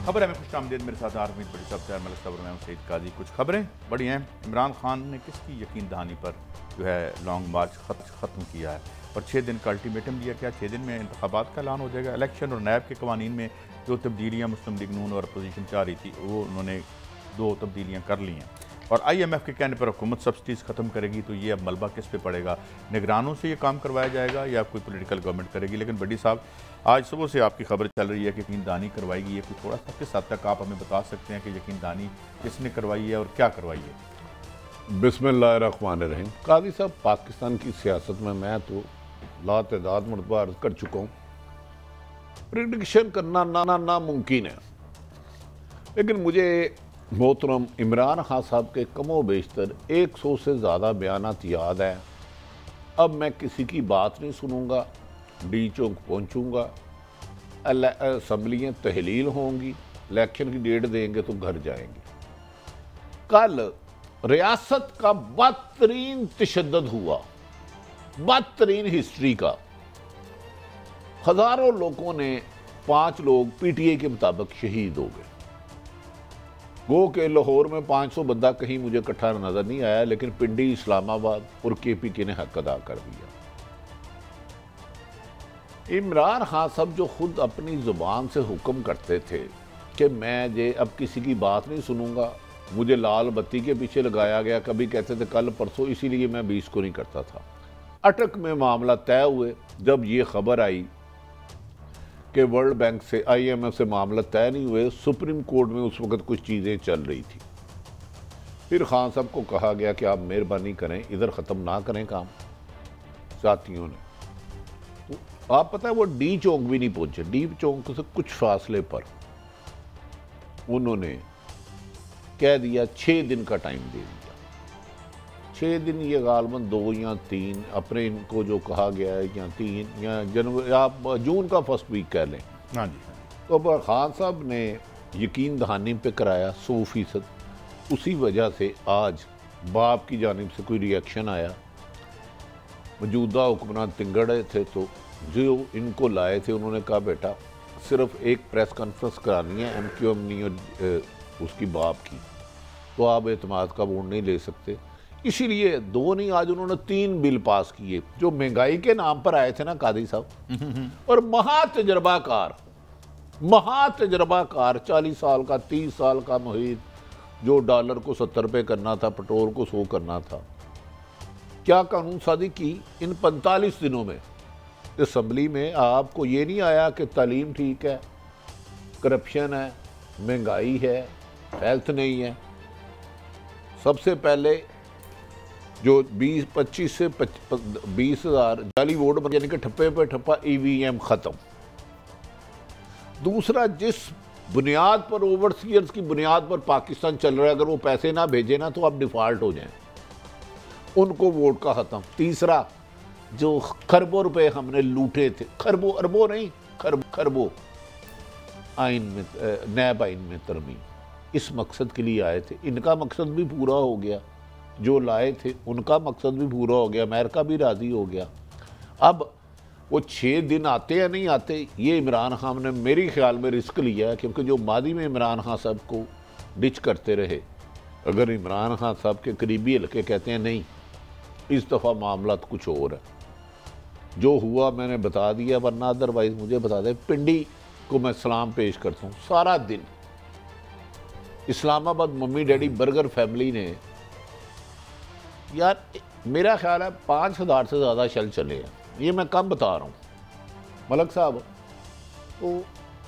खबर है मैं खुश आमदीद मेरे साथ आर्मी बड़ी साहब तैयार मलिक साहब मैं सईद काजी। कुछ खबरें बड़ी हैं। इमरान खान ने किसकी यकीन दहानी पर जो है लॉन्ग मार्च ख़त्म किया है और 6 दिन का अल्टीमेटम दिया। क्या 6 दिन में इंतखाबात का ऐलान हो जाएगा? इलेक्शन और नैब के कवानीन में जो तब्दीलियाँ मुस्लिम लीग नून और अपोजिशन चाह रही थी वो उन्होंने 2 तब्दीलियाँ कर ली हैं। और IMF के कहने पर हुकूमत सब्सिडीज़ ख़त्म करेगी तो ये अब मलबा किस पे पड़ेगा? निगरानों से ये काम करवाया जाएगा या कोई पॉलिटिकल गवर्नमेंट करेगी? लेकिन बड़ी साहब आज सुबह से आपकी खबर चल रही है कि यकीन दहानी करवाएगी। ये कोई थोड़ा सा किस हद तक आप हमें बता सकते हैं कि यकीन दहानी किसने करवाई है और क्या करवाई है? बिस्मिल्लाहिर्रहमानिर्रहीम। काजी साहब, पाकिस्तान की सियासत में मैं तो लातदाद मरतबा अर्ज कर चुका हूँ, प्रिडिक्शन करना नामुमकिन है। लेकिन मुझे मोहतरम इमरान खान साहब के कमो बेशतर 100 से ज़्यादा बयानात याद है। अब मैं किसी की बात नहीं सुनूंगा, डी चौक पहुँचूँगा, असम्बलियाँ तहलील होंगी, इलेक्शन की डेट देंगे तो घर जाएंगे। कल रियासत का बदतरीन तशद्दुद हुआ, बदतरीन हिस्ट्री का। हज़ारों लोगों ने 5 लोग PTI के मुताबिक शहीद हो गए। गो के लाहौर में 500 बंदा कहीं मुझे इकट्ठा नजर नहीं आया, लेकिन पिंडी, इस्लामाबाद और KPK ने हक अदा कर दिया। इमरान खान साहब जो खुद अपनी जुबान से हुक्म करते थे कि मैं ये अब किसी की बात नहीं सुनूंगा, मुझे लाल बत्ती के पीछे लगाया गया, कभी कहते थे कल परसों, इसीलिए मैं 20 को नहीं करता था। अटक में मामला तय हुए। जब ये खबर आई कि वर्ल्ड बैंक से IMF से मामला तय नहीं हुए, सुप्रीम कोर्ट में उस वक्त कुछ चीज़ें चल रही थी। फिर खान साहब को कहा गया कि आप मेहरबानी करें, इधर ख़त्म ना करें काम। साथियों ने तो आप पता है वो डी चौक भी नहीं पहुंचे। डी चौक से कुछ फासले पर उन्होंने कह दिया 6 दिन का टाइम दे दिया। 6 दिन ये गालबन 2 या 3 अपने इनको जो कहा गया है, या 3 या जनवरी, आप जून का फर्स्ट वीक कह लें। हाँ जी। तो अब खान साहब ने यकीन दहानी पे कराया 100%। उसी वजह से आज बाप की जानिब से कोई रिएक्शन आया। मौजूदा हुक्मरान तिंगड़े थे तो जो इनको लाए थे उन्होंने कहा बेटा सिर्फ एक प्रेस कॉन्फ्रेंस करानी है, MQM नहीं उसकी बाप की, तो आप एतमाद का वोट नहीं ले सकते। इसीलिए 2 नहीं, आज उन्होंने 3 बिल पास किए जो महंगाई के नाम पर आए थे ना कादी साहब। और महातजर्बाकार 40 साल का 30 साल का मुहित, जो डॉलर को 70 रुपये करना था, पेट्रोल को 100 करना था, क्या कानून साजी की इन 45 दिनों में। असम्बली में आपको ये नहीं आया कि तालीम ठीक है, करप्शन है, महंगाई है, हेल्थ नहीं है। सबसे पहले जो 20-25 से 20,000 जाली वोट बने, यानी कि ठप्पे पे ठप्पा EVM ख़त्म। दूसरा, जिस बुनियाद पर ओवरसीयर्स की बुनियाद पर पाकिस्तान चल रहा है, अगर वो पैसे ना भेजे ना तो आप डिफ़ॉल्ट हो जाएं, उनको वोट का ख़त्म। तीसरा, जो खरबों रुपए हमने लूटे थे, खरबों अरबों नहीं, खरबों आइन में, नैब आइन में तरमीम, इस मकसद के लिए आए थे। इनका मकसद भी पूरा हो गया, जो लाए थे उनका मकसद भी पूरा हो गया, अमेरिका भी राज़ी हो गया। अब वो 6 दिन आते या नहीं आते, ये इमरान खान ने मेरे ख्याल में रिस्क लिया है, क्योंकि जो मादी में इमरान खान साहब को डिच करते रहे, अगर इमरान खान साहब के करीबी हल्के कहते हैं नहीं इस दफ़ा मामला तो कुछ और है, जो हुआ मैंने बता दिया, वरना अदरवाइज मुझे बता दें। पिंडी को मैं सलाम पेश करता हूँ। सारा दिन Islamabad mummy daddy burger family ने, यार मेरा ख्याल है 5,000 से ज़्यादा शल चले हैं, ये मैं कम बता रहा हूँ मलक साहब। तो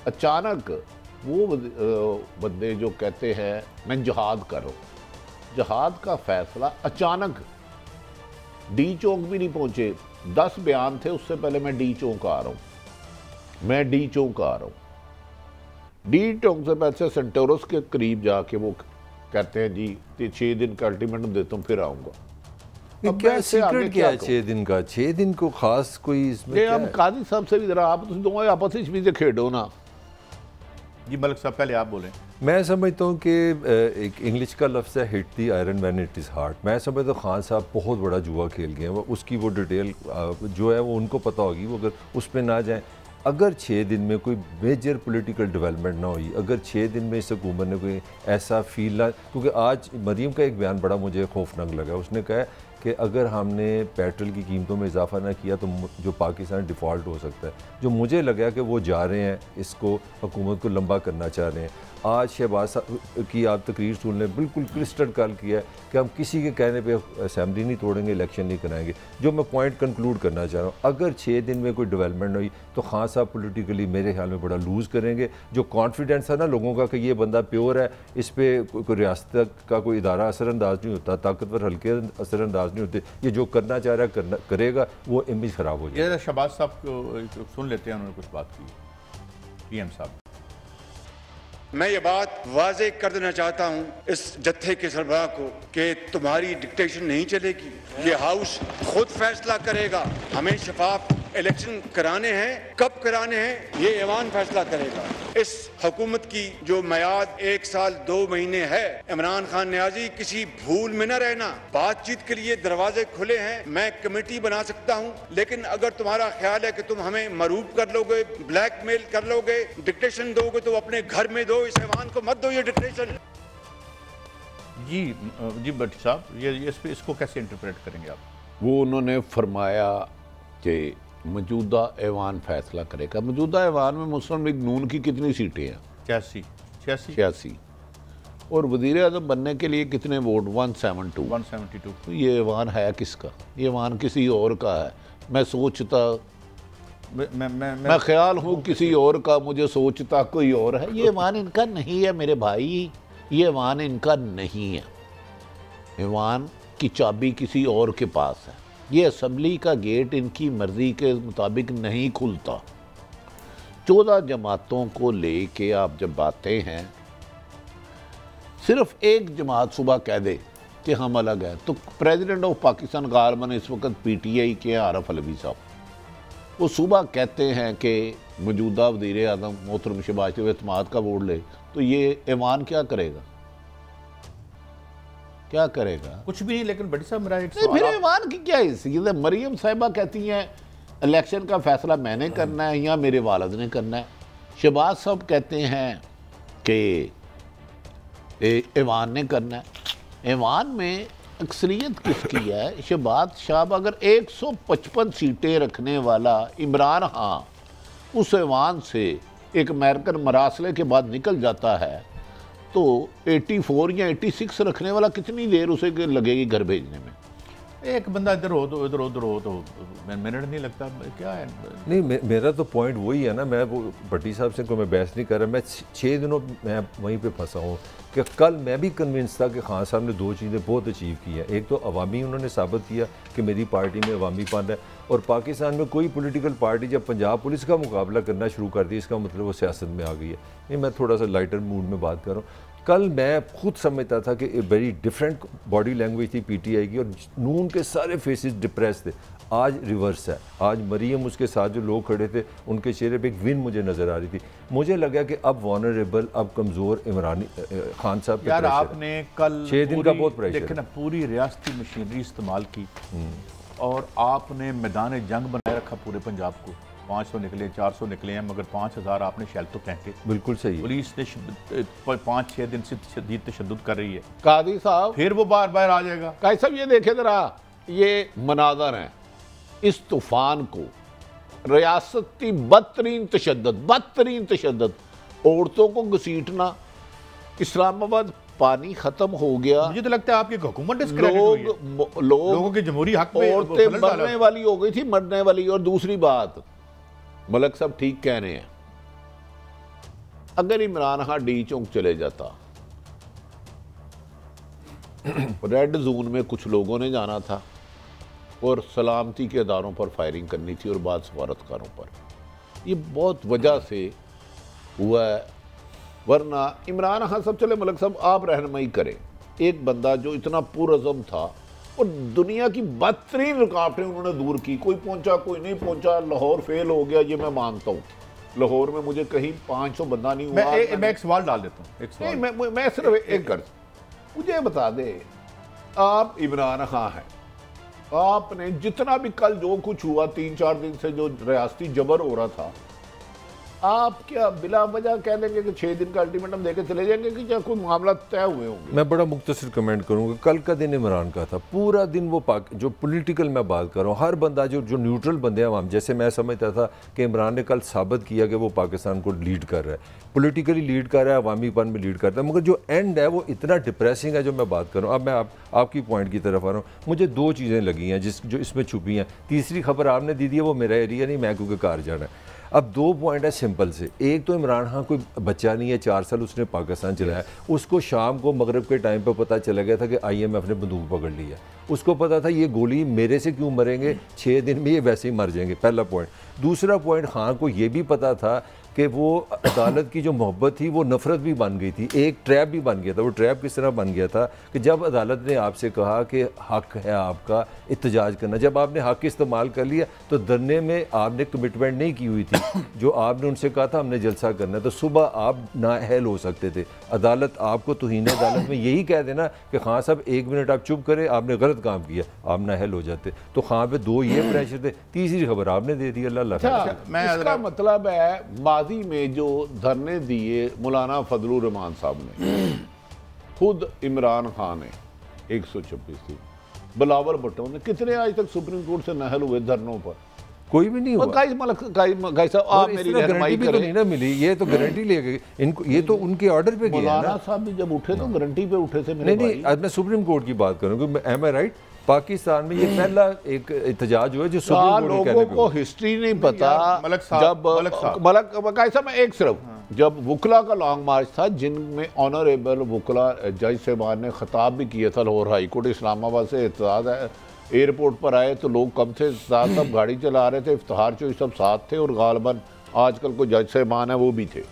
अचानक वो बंदे जो कहते हैं मैं जिहाद कर रहा हूँ, जिहाद का फैसला अचानक, डी चौक भी नहीं पहुँचे। 10 बयान थे, उससे पहले मैं डी चौक आ रहा हूँ, मैं डी चौक आ रहा हूँ। डी चौक से पहले सेंटोरस के करीब जाके वो कहते हैं जी 6 दिन का अल्टीमेटम देता हूँ फिर आऊँगा। क्या सीक्रेट क्या है 6 दिन का? 6 दिन को खास कोई इसमें हम काजी साहब से भी जरा आप दोनों आपस में चीज़ें खेडो ना। जी मलिक साहब पहले आप बोलें। मैं समझता हूँ कि एक इंग्लिश का लफ्ज़ है hit the iron when it is hard. मैं समझता हूँ खान साहब बहुत बड़ा जुआ खेल गए हैं। वो उसकी वो डिटेल जो है वो उनको पता होगी, वो अगर उस पर ना जाएँ। अगर 6 दिन में कोई मेजर पॉलिटिकल डेवलपमेंट ना हुई, अगर 6 दिन में इस हुकूमत ने कोई ऐसा फील ना, क्योंकि आज मरीम का एक बयान बड़ा मुझे खौफनाक लगा, उसने कहा कि अगर हमने पेट्रोल की कीमतों में इजाफा ना किया तो जो पाकिस्तान डिफ़ॉल्ट हो सकता है, जो मुझे लगा कि वो जा रहे हैं इसको हुकूमत को लंबा करना चाह रहे हैं। आज शहबाज की आप तकरीर सुन लें, बिल्कुल क्रिस्टल क्लियर किया है कि हम किसी के कहने पे असेंबली नहीं तोड़ेंगे, इलेक्शन नहीं कराएंगे। जो मैं पॉइंट कंक्लूड करना चाह रहा हूँ, अगर 6 दिन में कोई डेवलपमेंट हुई तो खान साहब पोलिटिकली मेरे ख्याल में बड़ा लूज़ करेंगे। जो कॉन्फिडेंस है ना लोगों का कि ये बंदा प्योर है, इस पर कोई रियासत का कोई इदारा असरअंदाज नहीं होता, ताकतवर हल्के असरअंदाज नहीं होते, ये जो करना चाह रहा है करेगा, वो इमेज ख़राब हो जाएगा। शहबाज साहब को सुन लेते हैं, उन्होंने कुछ बात की। PM साहब, मैं ये बात वाजे कर देना चाहता हूं इस जत्थे के सरबराह को कि तुम्हारी डिक्टेशन नहीं चलेगी, ये हाउस खुद फैसला करेगा। हमें शफाफ इलेक्शन कराने हैं, कब कराने हैं ये ऐवान फैसला करेगा। इस हुकूमत की जो मियाद 1 साल 2 महीने है, इमरान खान नियाजी किसी भूल में न रहना, बातचीत के लिए दरवाजे खुले हैं। मैं कमेटी बना सकता हूं, लेकिन अगर तुम्हारा ख्याल है कि तुम हमें मरूब कर लोगे, ब्लैकमेल कर लोगे, डिक्टेशन दोगे तो अपने घर में दो, इस ऐवान को मत दो ये डिक्टेशन। जी भट्टी साहब, ये इसको कैसे इंटरप्रेट करेंगे आप? वो उन्होंने फरमाया कि मौजूदा ऐवान फैसला करेगा। मौजूदा ऐवान में मुस्लिम लीग नून की कितनी सीटें हैं? 86 और वज़ीर आज़म बनने के लिए कितने वोट? 172। तो ये ऐवान है किसका? ये ऐवान किसी और का है। मैं सोचता मैं ख्याल हूँ किसी और का, मुझे सोचता कोई और है। ये ऐवान इनका नहीं है मेरे भाई, ये ऐवान इनका नहीं है। ऐवान की चाबी किसी और के पास है। ये असम्बली का गेट इनकी मर्जी के मुताबिक नहीं खुलता। 14 जमातों को लेके आप जब बातें हैं, सिर्फ एक जमात सुबह कह दे कि हम अलग हैं, तो प्रेसिडेंट ऑफ पाकिस्तान गालमन इस वक्त PTI के आरफ अलवी साहब, वो सुबह कहते हैं कि मौजूदा वज़ीर आज़म मोहतरम शहबाज शरीफ एतमाद का वोट ले, तो ये ऐवान क्या करेगा? क्या करेगा? कुछ भी नहीं। लेकिन बड़ी साहब मेरा एक सवाल, फिर ऐवान की क्या हैसियत है? मरियम साहिबा कहती हैं इलेक्शन का फैसला मैंने करना है या मेरे वालिद ने करना है। शहबाज साहब कहते हैं कि ऐवान ने करना है। ऐवान में अक्सरियत किसकी है? शहबाज साहब अगर 155 सीटें रखने वाला इमरान खान उस ऐवान से एक अमेरिकन मरासले के बाद निकल जाता है, तो 84 या 86 रखने वाला कितनी देर उसे लगेगी घर भेजने में? एक बंदा इधर हो तो इधर उधर हो तो मिनट नहीं लगता। क्या है? नहीं, मेरा तो पॉइंट वही है ना। मैं वो भट्टी साहब से कोई मैं बहस नहीं कर रहा। मैं 6 दिनों मैं वहीं पे फंसा हूँ कि कल मैं भी कन्विंस था कि खान साहब ने 2 चीज़ें बहुत अचीव की हैं। एक तो अवामी उन्होंने साबित किया कि मेरी पार्टी में अवामी फंड है, और पाकिस्तान में कोई पॉलिटिकल पार्टी जब पंजाब पुलिस का मुकाबला करना शुरू कर दी, इसका मतलब वो सियासत में आ गई है। नहीं, मैं थोड़ा सा लाइटर मूड में बात कर रहा हूँ। कल मैं खुद समझता था कि वेरी डिफरेंट बॉडी लैंग्वेज थी PTI की, और नून के सारे फेसेस डिप्रेस थे। आज रिवर्स है। आज मरीम उसके साथ जो लोग खड़े थे, उनके चेहरे पे एक विन मुझे नज़र आ रही थी। मुझे लगा कि अब वॉनरेबल, अब कमज़ोर इमरानी खान साहब यार, आपने कल 6 दिन का बहुत प्रेशर देखना, पूरी रियासती मशीनरी इस्तेमाल की और आपने मैदान जंग बनाए रखा पूरे पंजाब को। 500 निकले, 400 निकले हैं, मगर 5000 आपने शैल तो फेंके। बिल्कुल सही। पुलिस ने 5-6 दिन से शदीद तशद्दुद कर रही है। कादी साहब, फिर वो बार बार आ जाएगा। कादी साहब ये देखे जरा, ये मनाजर हैं इस तूफान को, रियासती बदतरीन तशद्दुद, औरतों को घसीटना। इस्लामाबाद पानी खत्म हो गया। मुझे तो लगता है आपकी हुकूमत डिस्क्रेडिट हुई है। लोगों के जमहूरी हक पे औरतें मरने वाली हो गई थी, मरने वाली। और दूसरी बात, मलक साहब ठीक कह रहे हैं, अगर इमरान खान डी चौक चले जाता, रेड जोन में कुछ लोगों ने जाना था और सलामती के इदारों पर फायरिंग करनी थी और बाद सफारतकारों पर। ये बहुत वजह से हुआ है, वरना इमरान खान साहब, चले मलक साहब आप रहनुमाई करें। एक बंदा जो इतना पुरअज़म था और दुनिया की बदतरीन रुकावटें उन्होंने दूर की, कोई पहुंचा कोई नहीं पहुंचा, लाहौर फेल हो गया, ये मैं मानता हूँ। लाहौर में मुझे कहीं 500 बंदा नहीं हुआ। मैं एक सवाल डाल देता हूँ। नहीं, मैं सिर्फ एक कर, मुझे बता दे, आप इमरान खान हैं, आपने जितना भी कल जो कुछ हुआ 3-4 दिन से जो रियासती जबर हो रहा था, आप क्या बिला वजह कह देंगे कि 6 दिन का अल्टीमेटम देके चले जाएंगे कि क्या कोई मामला तय हुए होंगे? मैं बड़ा मुख्तसर कमेंट करूंगा। कल का दिन इमरान का था, पूरा दिन वो जो पॉलिटिकल मैं बात कर रहा हूँ, हर बंदा जो न्यूट्रल बंदे हैं हम, जैसे मैं समझता था कि इमरान ने कल साबित किया कि वो पाकिस्तान को लीड कर रहा है, पॉलिटिकली लीड कर रहा है, अवामीपन में लीड करता है, मगर जो एंड है वो इतना डिप्रेसिंग है जो मैं बात कर रहा हूँ। अब मैं आपकी पॉइंट की तरफ आ रहा हूँ। मुझे 2 चीज़ें लगी हैं जो इसमें छुपी हैं। तीसरी खबर आपने दी है, वो मेरा एरिया नहीं, मैं क्योंकि कार जाना है। अब 2 पॉइंट है सिंपल से। एक तो इमरान खान कोई बच्चा नहीं है, 4 साल उसने पाकिस्तान चलाया। उसको शाम को मगरिब के टाइम पे पता चला गया था कि IMF ने बंदूक पकड़ ली है। उसको पता था ये गोली मेरे से क्यों मरेंगे, 6 दिन में ये वैसे ही मर जाएंगे, पहला पॉइंट। दूसरा पॉइंट, खान को ये भी पता था कि वो अदालत की जो मोहब्बत थी वो नफ़रत भी बन गई थी, एक ट्रैप भी बन गया था। वो ट्रैप किस तरह बन गया था कि जब अदालत ने आपसे कहा कि हक है आपका एहतजाज करना, जब आपने हक इस्तेमाल कर लिया तो धरने में आपने कमिटमेंट नहीं की हुई थी। जो आपने उनसे कहा था हमने जलसा करना है, तो सुबह आप नाअहल हो सकते थे। अदालत आपको तौहीन अदालत में यही कह देना कि खान साहब 1 मिनट आप चुप करें, आपने गलत काम किया, आप नाअहल हो जाते। तो खान पे 2 ये प्रेशर थे। तीसरी खबर आपने दे दी, अल्लाह। इसका मतलब है में जो धरने दिए मौलाना फजलुर रहमान साहब ने, खुद इमरान खान ने 126 थी, बिलावल भुट्टो ने, कितने आज तक सुप्रीम कोर्ट से नाअहल हुए धरनों पर? कोई भी नहीं हुआ। आप मेरी रहनुमाई करें। नहीं ना मिली, ये तो गारंटी ले गए इनको, ये तो उनके ऑर्डर पे गया। मौलाना साहब भी जब उठे तो गारंटी पे उठे थे। नहीं, आज मैं सुप्रीम कोर्ट की बात करूँ। एम आई राइट? पाकिस्तान में ये पहला एक एहतजाज हुआ जो सुप्रीम कोर्ट लोगों को हिस्ट्री नहीं पता। जब मलक साहब एक सिर्फ जब वुकला का लॉन्ग मार्च था, जिनमें ऑनरेबल वुकला जज साहबान ने खिताब भी किया था लाहौर हाई कोर्ट इस्लामाबाद से एहतजाज है, एयरपोर्ट पर आए तो लोग कम थे, सब गाड़ी चला रहे थे, इफ्तिखार चोई सब साथ थे, और गालबन आजकल को जज साहबान है वो भी थे।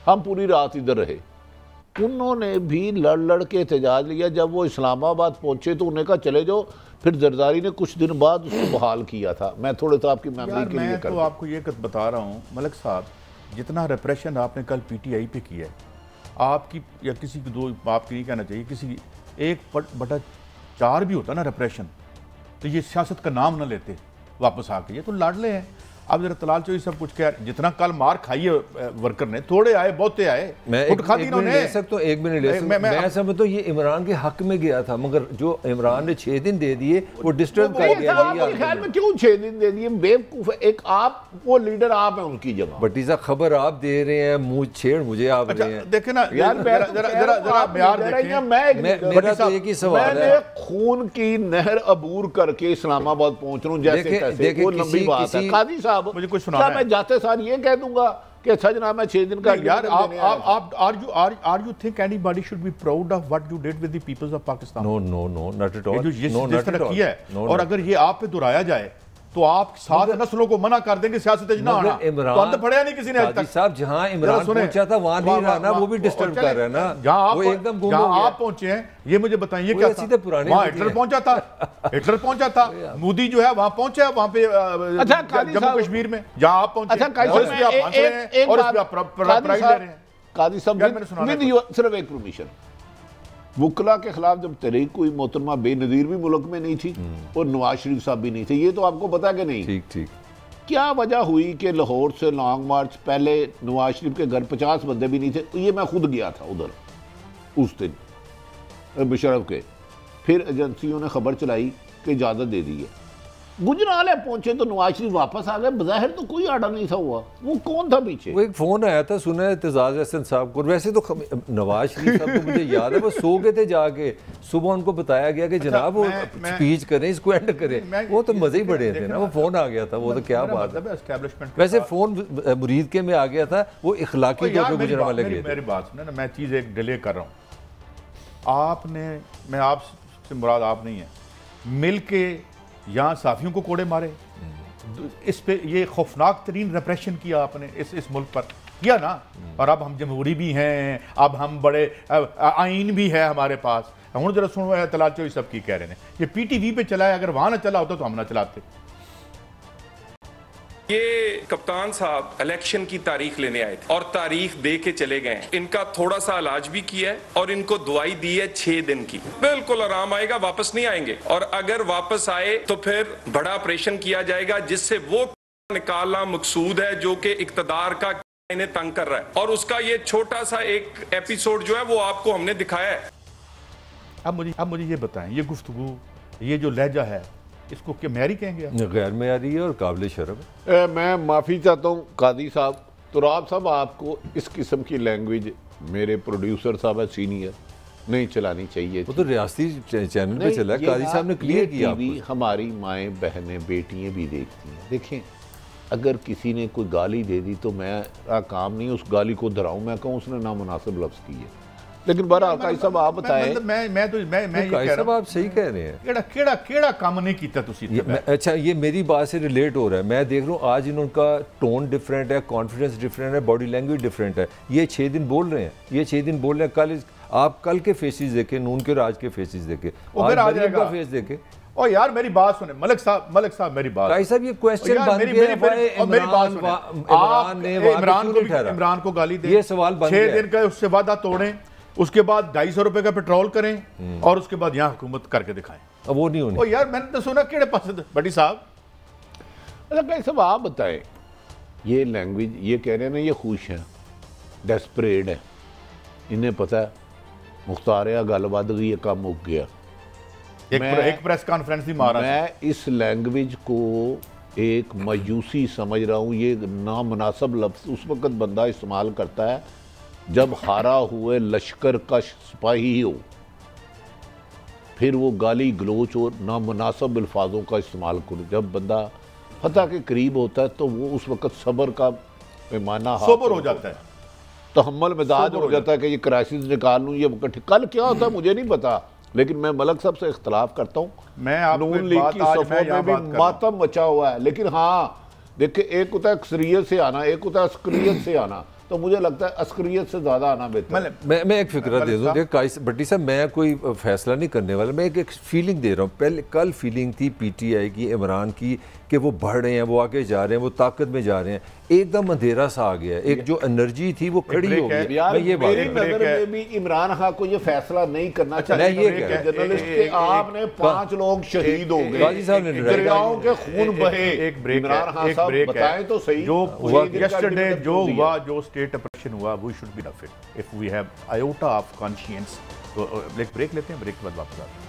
हम पूरी रात इधर रहे। उन्होंने भी लड़ के एहतजाज लिया। जब वो इस्लामाबाद पहुंचे तो उन्हें कहा चले जाओ, फिर जरदारी ने कुछ दिन बाद उसको बहाल किया था। मैं थोड़े सा आपकी मेमोरी के लिए तो आपको ये बता रहा हूँ मलिक साहब, जितना रिप्रेशन आपने कल PTI पे किया है, आपकी या किसी की 2 आपकी नहीं कहना चाहिए, किसी 1/4 भी होता ना रिप्रेशन, तो ये सियासत का नाम ना लेते वापस आके। ये तो लाडले हैं। अब जरा तलाल चोई सब कुछ कह, जितना कल मार खाई है वर्कर ने, थोड़े आए बहुते आए, मैं एक मिनट ले सकता हूँ, 1 मिनट ले सकता हूँ। मैं समझता हूँ ये इमरान के हक में गया था, मगर जो इमरान ने 6 दिन दे दिए वो डिस्टर्ब कर गया। ख्याल में क्यों 6 दिन दे दिए? बेवकूफ। एक आप वो लीडर आप हैं उनकी जगह। भट्टी साहब खबर आप दे रहे हैं, मुंह छेड़ मुझे आप रहे हैं। देखे ना यार, मेरा तो एक ही सवाल है, खून की नहर अबूर करके इस्लामाबाद पहुंच रहा हूँ जैसे तैसे, वो लंबी बात है। काजी साहब मुझे कुछ सुना है। मैं जाते सार ये कह दूंगा कि अच्छा जनाब मैं 6 दिन का यार आप are you think anybody should be proud of what you did with the peoples of Pakistan? No not at all. जिस तरह किया है, और अगर ये आप पे दोहराया जाए तो आप 7 नस्लों को मना कर देंगे सियासत ना आना। तो अंत पड़े नहीं किसी ने आज तक। साहब जहां इमरान पहुंचा था वहां नहीं रहा ना, वो भी डिस्टर्ब कर रहा है ना। जहां आप पहुंचे हैं ये मुझे बताइए क्या था? वहां हिटलर पहुंचा था, हिटलर पहुंचा था। मोदी जो है वहां पहुंचा, वहां पे जम्मू कश्मीर में जहां आप पहुंचे, और प्राइड ले रहे हैं। काजी साहब सिर्फ एक परमिशन, वुकला के खिलाफ जब तहरीक हुई, मोहतरमा बेनज़ीर भी मुल्क में नहीं थी और नवाज शरीफ साहब भी नहीं थे, ये तो आपको पता कि नहीं? ठीक। क्या वजह हुई कि लाहौर से लॉन्ग मार्च पहले नवाज शरीफ के घर 50 बंदे भी नहीं थे? ये मैं खुद गया था उधर उस दिन मुशर्रफ के, फिर एजेंसियों ने खबर चलाई कि इजाज़त दे दी है। गुजराल पहुंचे तो नवाज शरीफ वापस आ गए, बज़ाहिर तो कोई आर्डर नहीं था हुआ। वो कौन था पीछे? वो एक फ़ोन आया था, सुना है एतजाज़ अहसन साहब को। वैसे तो नवाज शरीफ साहब को मुझे याद है वो सो गए थे जाके, सुबह उनको बताया गया कि जनाब वो स्पीच करें, इसको एंड करें। वो तो मज़े ही बड़े थे ना, वो फ़ोन आ गया था, वो तो क्या बात है। वैसे फ़ोन मुरीद के में आ गया था, वो इखलाकी तौर पर गुजरावाला लगे थे। मेरी बात सुने ना, मैं चीज़ एक डिले कर रहा हूँ। आपने, मैं आपसे मुराद आप नहीं है, मिल के यहाँ साफियों को कोड़े मारे, इस पे ये खौफनाक तरीन रिप्रेशन किया आपने इस मुल्क पर किया ना। और अब हम जमहूरी भी हैं, अब हम बड़े आइन भी है हमारे पास। हूँ जरा सुनो तलाल चोई सब की कह रहे हैं, ये PTV पे चला है, अगर वहां ना चला होता तो हम ना चलाते। ये कप्तान साहब इलेक्शन की तारीख लेने आए थे और तारीख दे के चले गए। इनका थोड़ा सा इलाज भी किया है और इनको दवाई दी है 6 दिन की, बिल्कुल आराम आएगा, वापस नहीं आएंगे। और अगर वापस आए तो फिर बड़ा ऑपरेशन किया जाएगा जिससे वो निकालना मकसूद है जो कि इक्तदार का इन्हें तंग कर रहा है, और उसका ये छोटा सा एक एपिसोड जो है वो आपको हमने दिखाया है। अब मुझे ये बताएं, ये गुफ्तगू, ये जो लहजा है, इसको क्या मैरी कहेंगे आप? गैर मेयारी है और काबिल शर्म है। मैं माफ़ी चाहता हूँ कादी साहब, तुराब साहब, आपको इस किस्म की लैंग्वेज मेरे प्रोड्यूसर साहब है सीनियर नहीं चलानी चाहिए। वो तो रियासती चैनल पे चला है, कादी साहब ने क्लियर किया। हमारी माएँ बहनें बेटियाँ भी देखती हैं। देखें, अगर किसी ने कोई गाली दे दी तो मेरा काम नहीं उस गाली को दोहराऊं, मैं कहूँ उसने नामुनासिब लफ्ज़ की है। लेकिन बहरहाल काजी साहब आप बताएं। आप सही कह रहे हैं। केड़ा काम नहीं किया तुसी। अच्छा, ये मेरी बात से रिलेट हो रहा है। मैं देख रहा हूँ आज इनका टोन डिफरेंट है, कॉन्फिडेंस डिफरेंट है, बॉडी लैंग्वेज डिफरेंट है। ये 6 दिन बोल रहे हैं, ये 6 दिन बोल रहे हैं। कल आप कल के फेसेस देखे, नून के राज के फेसेस देखे, आज का फेस देखे। ओ यार मेरी बात सुने मलिक साहब मेरी बात। भाई साहब ये क्वेश्चन बन गया है। मेरी बात सुने, आप इमरान को गाली दें, ये सवाल बन 6 दिन का उससे वादा तोड़ें, उसके बाद 250 रुपए का पेट्रोल करें और उसके बाद यहाँ हुकूमत करके दिखाएं। अब वो नहीं होनी। ओ यार मैंने तो सुना केड़े पास बड़ी साहब। अच्छा भाई साहब आप बताएं, ये लैंग्वेज ये कह रहे हैं ना, ये खुश हैं, डेस्परेट है, इन्हें पता है मुख्तार गल वध गई, काम मुक गया। एक प्रेस कॉन्फ्रेंस भी मारा। मैं इस लैंग्वेज को एक मायूसी समझ रहा हूँ। ये नामुनासिब लफ्ज़ उस वक्त बंदा इस्तेमाल करता है जब हारा हुए लश्कर का सिपाही हो, फिर वो गाली गलोच और नामुनासिब अल्फाजों का इस्तेमाल करो। जब बंदा फतह के करीब होता है तो वो उस वक्त सब्र का पैमाना सोबर हो जाता है, तहम्मुल मिजाज हो जाता है कि ये क्राइसिस निकाल लूँ। ये वक्त कल क्या होता है मुझे नहीं पता, लेकिन मैं मलक साहब से इख्तलाफ करता हूँ। नून लीग की सफों में भी मातम मचा हुआ है। लेकिन हाँ देखिए, एक होता है अक्सरियत से आना, एक होता है अस्करियत से आना। तो मुझे लगता है अस्करियत से ज़्यादा आना बेहतर। मैं एक फिक्र दे दूँ भट्टी साहब, मैं कोई फैसला नहीं करने वाला, मैं एक फीलिंग दे रहा हूँ। पहले कल फीलिंग थी पीटीआई की, इमरान की, कि वो बढ़ रहे हैं, वो आगे जा रहे हैं, वो ताकत में जा रहे हैं। एकदम अंधेरा सा आ गया, एक जो एनर्जी थी वो खड़ी हो गई। ये मेरी नज़र में भी इमरान खान को ये फैसला नहीं करना चाहिए। जर्नलिस्ट के आपने 5 लोग शहीद हो गए, दरियाओं के खून बहे। इमरान खान साहब बताएं तो सही, जो यस्टरडे जो हुआ, जो स्टेट ऑपरेशन हुआ, we should be unfit if we have iota of conscience. तो एक ब्रेक लेते हैं, ब्रेक के बाद वापस आते हैं।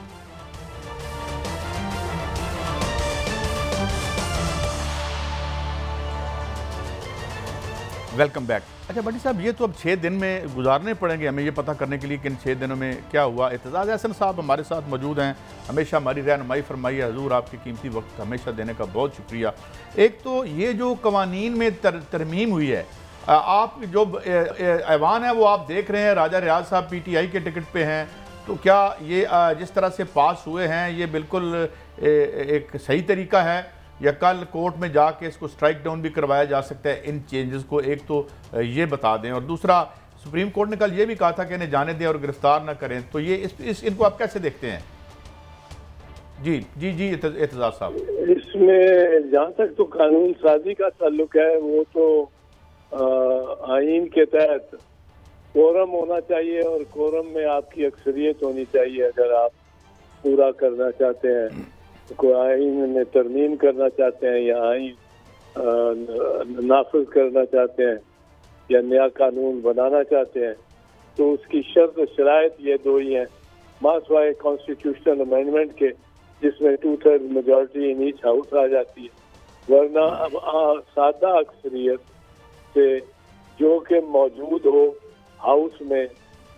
Welcome back. अच्छा भट्टी साहब, ये तो अब 6 दिन में गुजारने पड़ेंगे हमें ये पता करने के लिए कि इन 6 दिनों में क्या हुआ। एतजाज़ अहसन साहब हमारे साथ मौजूद हैं, हमेशा हमारी रहनुमाई फरमाई है। हजूर आपकी कीमती वक्त हमेशा देने का बहुत शुक्रिया। एक तो ये जो कवानीन में तरमीम हुई है, आप जो ऐवान है वो आप देख रहे हैं, राजा रियाज साहब पीटीआई के टिकट पे हैं, तो क्या ये जिस तरह से पास हुए हैं ये बिल्कुल एक सही तरीका है, या कल कोर्ट में जाके इसको स्ट्राइक डाउन भी करवाया जा सकता है इन चेंजेस को? एक तो ये बता दें, और दूसरा सुप्रीम कोर्ट ने कल ये भी कहा था कि इन्हें जाने दें और गिरफ्तार ना करें, तो ये इनको आप कैसे देखते हैं? जी जी जी एतजाज साहब। इसमें जहाँ तक तो कानून साजी का ताल्लुक है, वो तो आइन के तहत कोरम होना चाहिए, और कोरम में आपकी अक्सरियत होनी चाहिए। अगर आप पूरा करना चाहते हैं, कोई आइन में तरमीम करना चाहते हैं, या आइन नाफिज करना चाहते हैं, या नया कानून बनाना चाहते हैं, तो उसकी शर्त शराइत ये 2 ही हैं, मासवाए कॉन्स्टिट्यूशनल अमेंडमेंट के, जिसमें 2/3 मेजॉरिटी इन ईच हाउस आ जाती है। वरना अब सादा अक्सरियत से जो कि मौजूद हो हाउस में,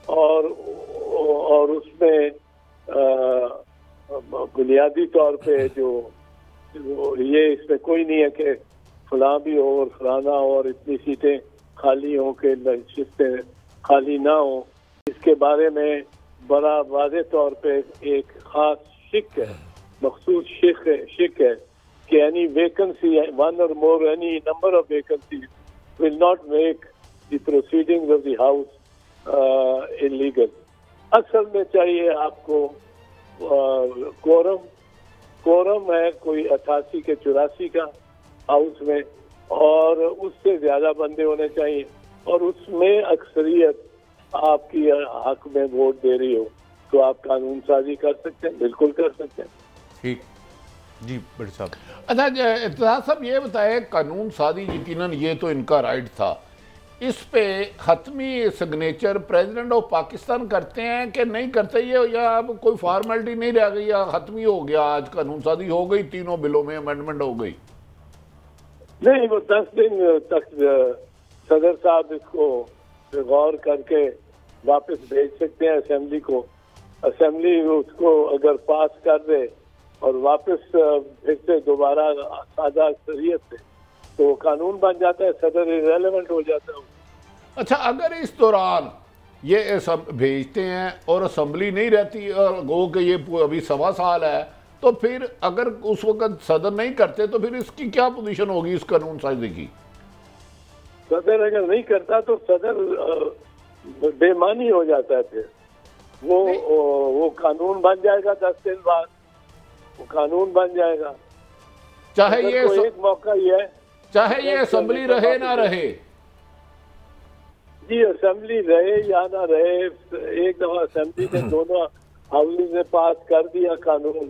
और उसमें बुनियादी तौर पे जो ये इसमें कोई नहीं है कि फलां भी हो और फलाना हो और इतनी सीटें खाली हों कि नशिस्तें खाली ना हो। इसके बारे में बड़ा वाज़ेह तौर पे एक ख़ास शिक है, मखसूस शिक है कि any vacancy, 1 or more, any number of vacancies will not make the proceedings of the house illegal. असल में चाहिए आपको कोरम है कोई 88 के 84 का हाउस में, और उससे ज्यादा बंदे होने चाहिए, और उसमें अक्सरियत आपकी हक में वोट दे रही हो, तो आप कानून साजी कर सकते हैं, बिल्कुल कर सकते हैं। ठीक जी बड़ी साहब। अच्छा इत्तेज़ाज़ साहब ये बताए, कानून साजी यकीनन ये तो इनका राइट था, इस पे हतमी सिग्नेचर प्रेसिडेंट ऑफ पाकिस्तान करते हैं कि नहीं करते, ये या अब कोई फॉर्मेलिटी नहीं रह गई या हतमी हो गया, आज कानून साजी हो गई, तीनों बिलों में अमेंडमेंट हो गई? नहीं, वो 10 दिन तक सदर साहब इसको गौर करके वापस भेज सकते हैं असेंबली को। असेंबली उसको अगर पास कर दे और वापस फिर से दोबारा सादा अक्सरियत से, तो कानून बन जाता है, सदर इरेलेवेंट हो जाता है। अच्छा, अगर इस दौरान ये सब भेजते हैं और असेंबली नहीं रहती और गो कि ये अभी 1.25 साल है, तो फिर अगर उस वक्त सदर नहीं करते तो फिर इसकी क्या पोजीशन होगी इस कानून साजी की? सदर अगर नहीं करता तो सदर बेमानी हो जाता है, फिर वो कानून बन जाएगा 10 दिन बाद, वो कानून बन जाएगा। चाहे ये एक मौका ये है, चाहे ये असेंबली रहे ना रहे। जी, असेंबली रहे या ना रहे, एक दफा असेंबली ने दोनों हाउसेज ने पास कर दिया कानून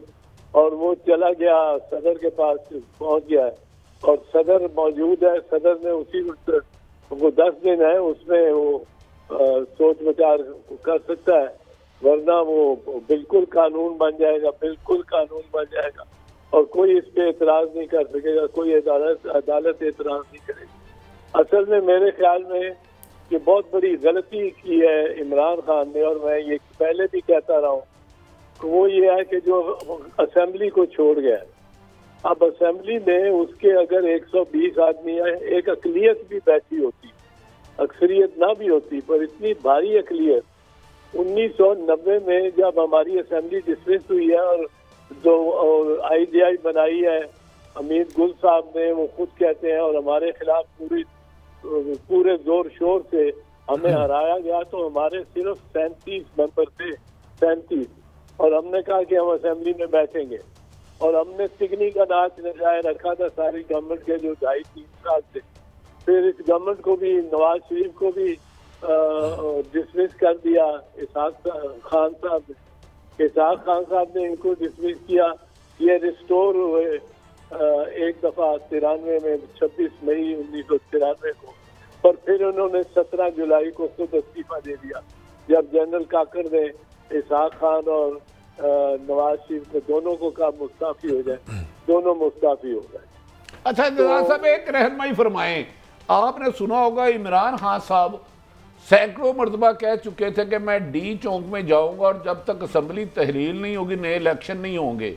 और वो चला गया, सदर के पास पहुंच गया है और सदर मौजूद है, सदर ने उसी वक्त, वो 10 दिन है उसमें वो सोच विचार कर सकता है, वरना वो बिल्कुल कानून बन जाएगा, बिल्कुल कानून बन जाएगा और कोई इस पे एतराज नहीं कर सकेगा, कोई अदालत एतराज नहीं करेगी। असल में मेरे ख्याल में कि बहुत बड़ी गलती की है इमरान खान ने, और मैं ये पहले भी कहता रहा हूँ, वो ये है कि जो असेंबली को छोड़ गया, अब असेंबली में उसके अगर 120 आदमी है, एक अकलियत भी बैठी होती, अक्सरियत ना भी होती, पर इतनी भारी अकलियत 1990 में जब हमारी असेंबली डिसमिस हुई है और जो IGI बनाई है अमीर गुल साहब ने, वो खुद कहते हैं, और हमारे खिलाफ पूरे जोर शोर से हमें हराया गया, तो हमारे सिर्फ 37 मेंबर थे, 37, और हमने कहा कि हम असेंबली में बैठेंगे और हमने सिगनी का नाच नचाए रखा था सारी गवर्नमेंट के जो 2.5-3 साल से। फिर इस गवर्नमेंट को भी, नवाज शरीफ को भी डिसमिस कर दिया इसहाक खान साहब ने। इसहाक खान साहब ने इनको डिसमिस किया, ये रिस्टोर हुए एक दफा 93 में, 26 मई 1993 को, पर फिर उन्होंने 17 जुलाई को खुद इस्तीफा दे दिया, जब जनरल काकर ने इसहाक खान और नवाज शरीफ को दोनों को कहा मुस्ताफी हो जाए, दोनों मुस्ताफी हो गए। अच्छा इंतजार साहब, एक रहनुमाई फरमाएं, आपने सुना होगा इमरान खान साहब सैकड़ों मरतबा कह चुके थे कि मैं डी चौक में जाऊंगा और जब तक असेंबली तहलील नहीं होगी नए इलेक्शन नहीं होंगे।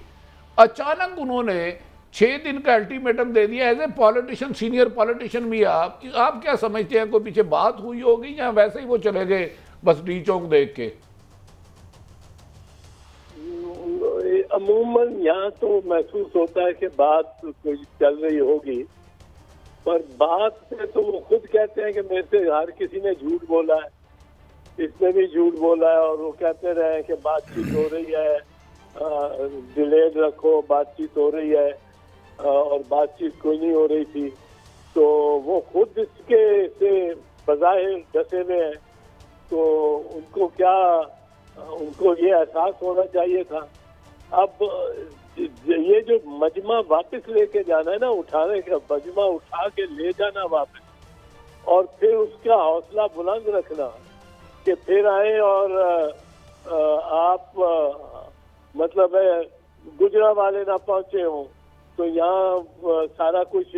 अचानक उन्होंने 6 दिन का अल्टीमेटम दे दिया। As a politician, senior politician भी आप क्या समझते हैं, कोई पीछे बात हुई होगी या वैसे ही वो चले गए बस डी चौक देख के? अमूमन यहाँ तो महसूस होता है कि बात कोई चल रही होगी, पर बात से तो वो खुद कहते हैं कि मेरे से हर किसी ने झूठ बोला है, इसने भी झूठ बोला है, और वो कहते रहे कि बातचीत हो रही है, डिलेड रखो, बातचीत हो रही है, और बातचीत कोई नहीं हो रही थी। तो वो खुद इसके से बज़ाहिर डसे हुए हैं, तो उनको ये एहसास होना चाहिए था। अब ये जो मजमा वापस लेके जाना है ना, उठाने का मजमा उठा के ले जाना वापस, और फिर उसका हौसला बुलंद रखना कि फिर आए और आप मतलब है गुजरा वाले ना पहुंचे हो तो यहाँ सारा कुछ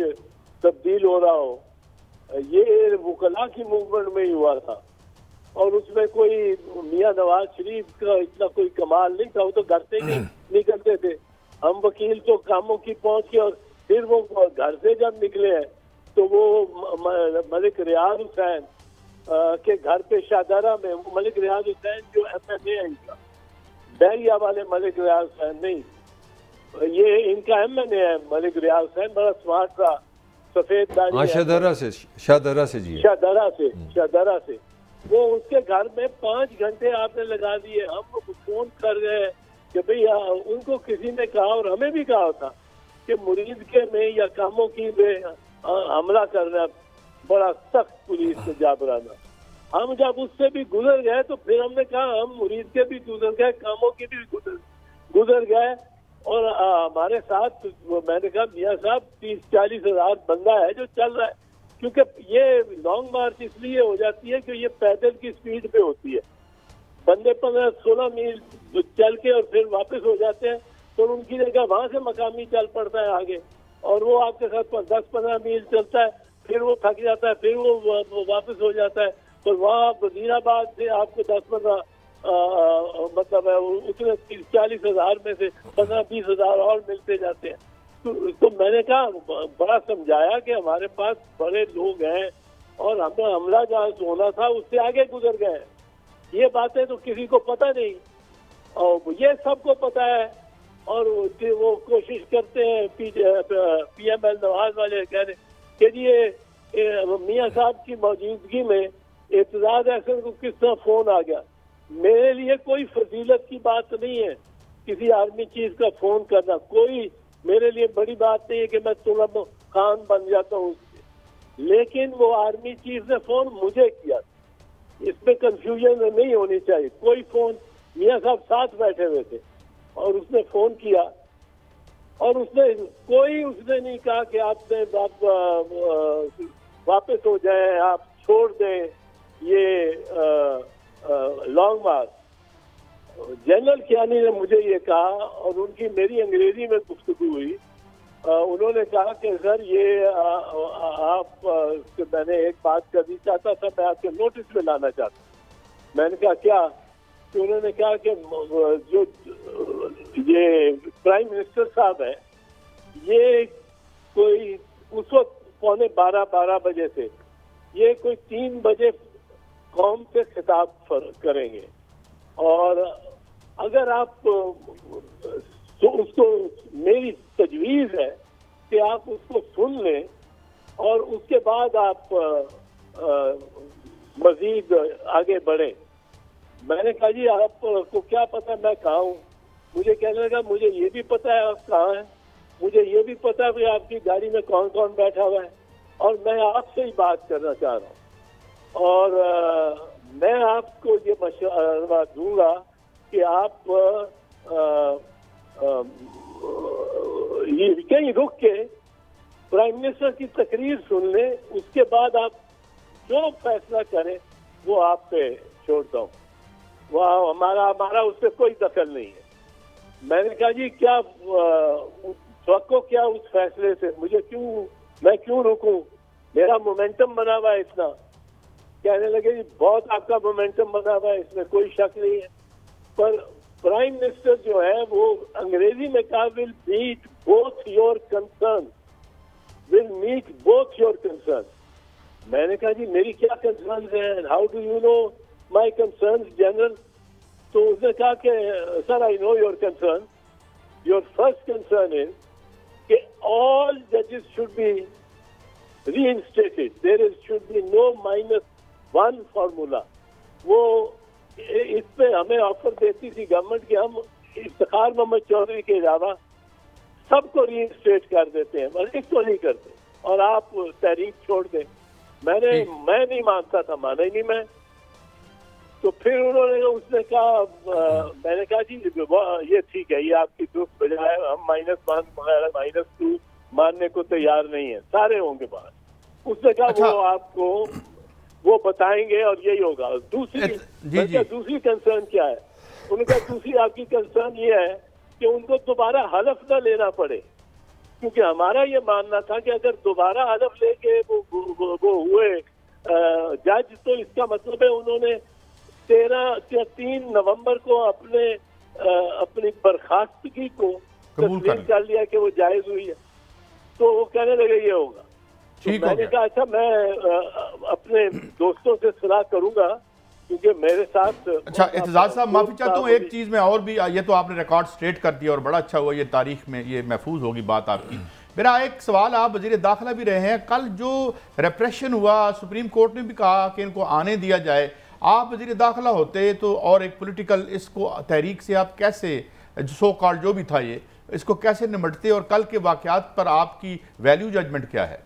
तब्दील हो रहा हो। ये वकला की मूवमेंट में ही हुआ था, और उसमें कोई मियां नवाज शरीफ का इतना कोई कमाल नहीं था, वो तो घर से ही निकलते थे। हम वकील तो कामों की पहुंच के, और फिर वो घर से जब निकले हैं तो वो मलिक रियाज हुसैन के घर पे शाहदरा में, मलिक रियाज हुसैन जो MNA है इनका, बैरिया वाले मलिक रियाज हुसैन नहीं, ये इनका MNA है मलिक रियाज हुसैन, बड़ा स्मार्ट था, सफेद दाढ़ी, शाहदरा से वो उसके घर में 5 घंटे आपने लगा दिए। हम फोन कर गए कि भाई उनको किसी ने कहा, और हमें भी कहा था कि मुरीद के में या कामों की में हमला करना बड़ा सख्त पुलिस से जाबराना। हम जब उससे भी गुजर गए तो फिर हमने कहा हम मुरीद के भी गुजर गए, कामों के भी गुजर गए, और हमारे साथ मैंने कहा मियाँ साहब 30-40 हज़ार बंदा है जो चल रहा है, क्योंकि ये लॉन्ग मार्च इसलिए हो जाती है कि ये पैदल की स्पीड पे होती है। बंदे 15-16 मील चल के और फिर वापस हो जाते हैं, तो उनकी जगह वहां से मकामी चल पड़ता है आगे, और वो आपके साथ 10-15 मील चलता है, फिर वो थक जाता है, फिर वो वापस हो जाता है। तो वहाँ वजीराबाद से आपको 10-15 मतलब है उसमें 30-40 हज़ार में से 15-20 हज़ार और मिलते जाते हैं। तो मैंने कहा, बड़ा समझाया कि हमारे पास बड़े लोग हैं और हमें हमला जहाँ होना था उससे आगे गुजर गए। ये बातें तो किसी को पता नहीं, और ये सबको पता है, और वो कोशिश करते हैं PML नवाज वाले कह रहे कि ये मियाँ साहब की मौजूदगी में एतजाज अहसन को किस तरह फोन आ गया। मेरे लिए कोई फजीलत की बात नहीं है किसी आर्मी चीफ का फोन करना, कोई मेरे लिए बड़ी बात नहीं है कि मैं तुरंत खान बन जाता हूँ उससे, लेकिन वो आर्मी चीफ ने फोन मुझे किया, इसमें कंफ्यूजन नहीं होनी चाहिए। कोई फोन, मियाँ साहब साथ बैठे हुए थे और उसने फोन किया, और उसने नहीं कहा कि आप वापस हो जाए, आप छोड़ दें ये लॉन्ग मार्च। जनरल कियानी ने मुझे ये कहा, और उनकी मेरी अंग्रेजी में गुफ्तगू हुई। उन्होंने कहा कि सर ये आप मैंने एक बात करनी चाहता था, मैं आपके नोटिस में लाना चाहता हूँ। मैंने कहा क्या? तो उन्होंने कहा कि जो ये प्राइम मिनिस्टर साहब है, ये कोई उस वक्त 11:45 बजे से ये कोई 3 बजे कौम से खिताब करेंगे, और अगर आप तो उसको, मेरी तजवीज़ है कि आप उसको सुन लें और उसके बाद आप मजीद आगे बढ़ें। मैंने कहा जी आपको क्या पता मैं कहाँ हूँ? मुझे कहने लगा मुझे ये भी पता है आप कहाँ हैं, मुझे ये भी पता है कि आपकी गाड़ी में कौन कौन बैठा हुआ है, और मैं आपसे ही बात करना चाह रहा हूँ, और मैं आपको ये मशवरा दूंगा कि आप ये कहीं रुक के प्राइम मिनिस्टर की तकरीर सुन लें, उसके बाद आप जो फैसला करें वो आप पे छोड़ता हूँ, वह हमारा उससे कोई दखल नहीं है। मैंने कहा जी क्या तवक्को क्या उस फैसले से, मैं क्यों रुकूं, मेरा मोमेंटम बना हुआ है इतना। कहने लगे जी बहुत आपका मोमेंटम बना हुआ है, इसमें कोई शक नहीं है, पर प्राइम मिनिस्टर जो है वो अंग्रेजी में कहा will meet both your concern, will meet both your concern. मैंने कहा जी मेरी क्या कंसर्न है, how do you know my concern general? तो उसने कहा कि sir I know your concern, your first concern is कि ऑल जजेस should be reinstated, there should be no -1 formula. वो इस पे हमें ऑफर देती थी गवर्नमेंट कि हम इफ्तिखार मोहम्मद चौधरी के अलावा सबको रीइंस्टेट कर देते हैं, बस इसको नहीं करते, और आप तहरीक छोड़ दें। मैं नहीं मानता था, माना ही नहीं मैं। तो फिर उसने कहा, मैंने कहा जी ये ठीक है, ये आपकी दुख बजाय हम -1 -2 मानने को तैयार नहीं है, सारे होंगे बाहर। उसने कहा अच्छा। वो आपको वो बताएंगे और यही होगा। दूसरी कंसर्न क्या है? उन्होंने कहा दूसरी आपकी कंसर्न ये है कि उनको दोबारा हलफ न लेना पड़े, क्योंकि हमारा ये मानना था कि अगर दोबारा हलफ लेके वो हुए जज, तो इसका मतलब है उन्होंने 3 नवंबर को अपनी बर्खास्तगी को तस्लीम कर लिया कि वो जायज हुई है। तो वो कहने लगे ये होगा। तो मैंने कहा अच्छा मैं अपने दोस्तों से सलाह करूंगा, क्योंकि मेरे साथ। अच्छा एतजाज साहब माफी चाहता हूँ, एक चीज में और भी, ये तो आपने रिकॉर्ड स्ट्रेट कर दिया और बड़ा अच्छा हुआ, ये तारीख में ये महफूज होगी बात आपकी। मेरा एक सवाल, आप वजीर दाखिला भी रहे हैं, कल जो रेप्रेशन हुआ सुप्रीम कोर्ट ने भी कहा कि इनको आने दिया जाए, आप वजीर दाखिला होते तो और एक पॉलिटिकल इसको तहरीक से आप कैसे सो कॉल्ड जो भी था ये इसको कैसे निपटते, और कल के वाकयात पर आपकी वैल्यू जजमेंट क्या है?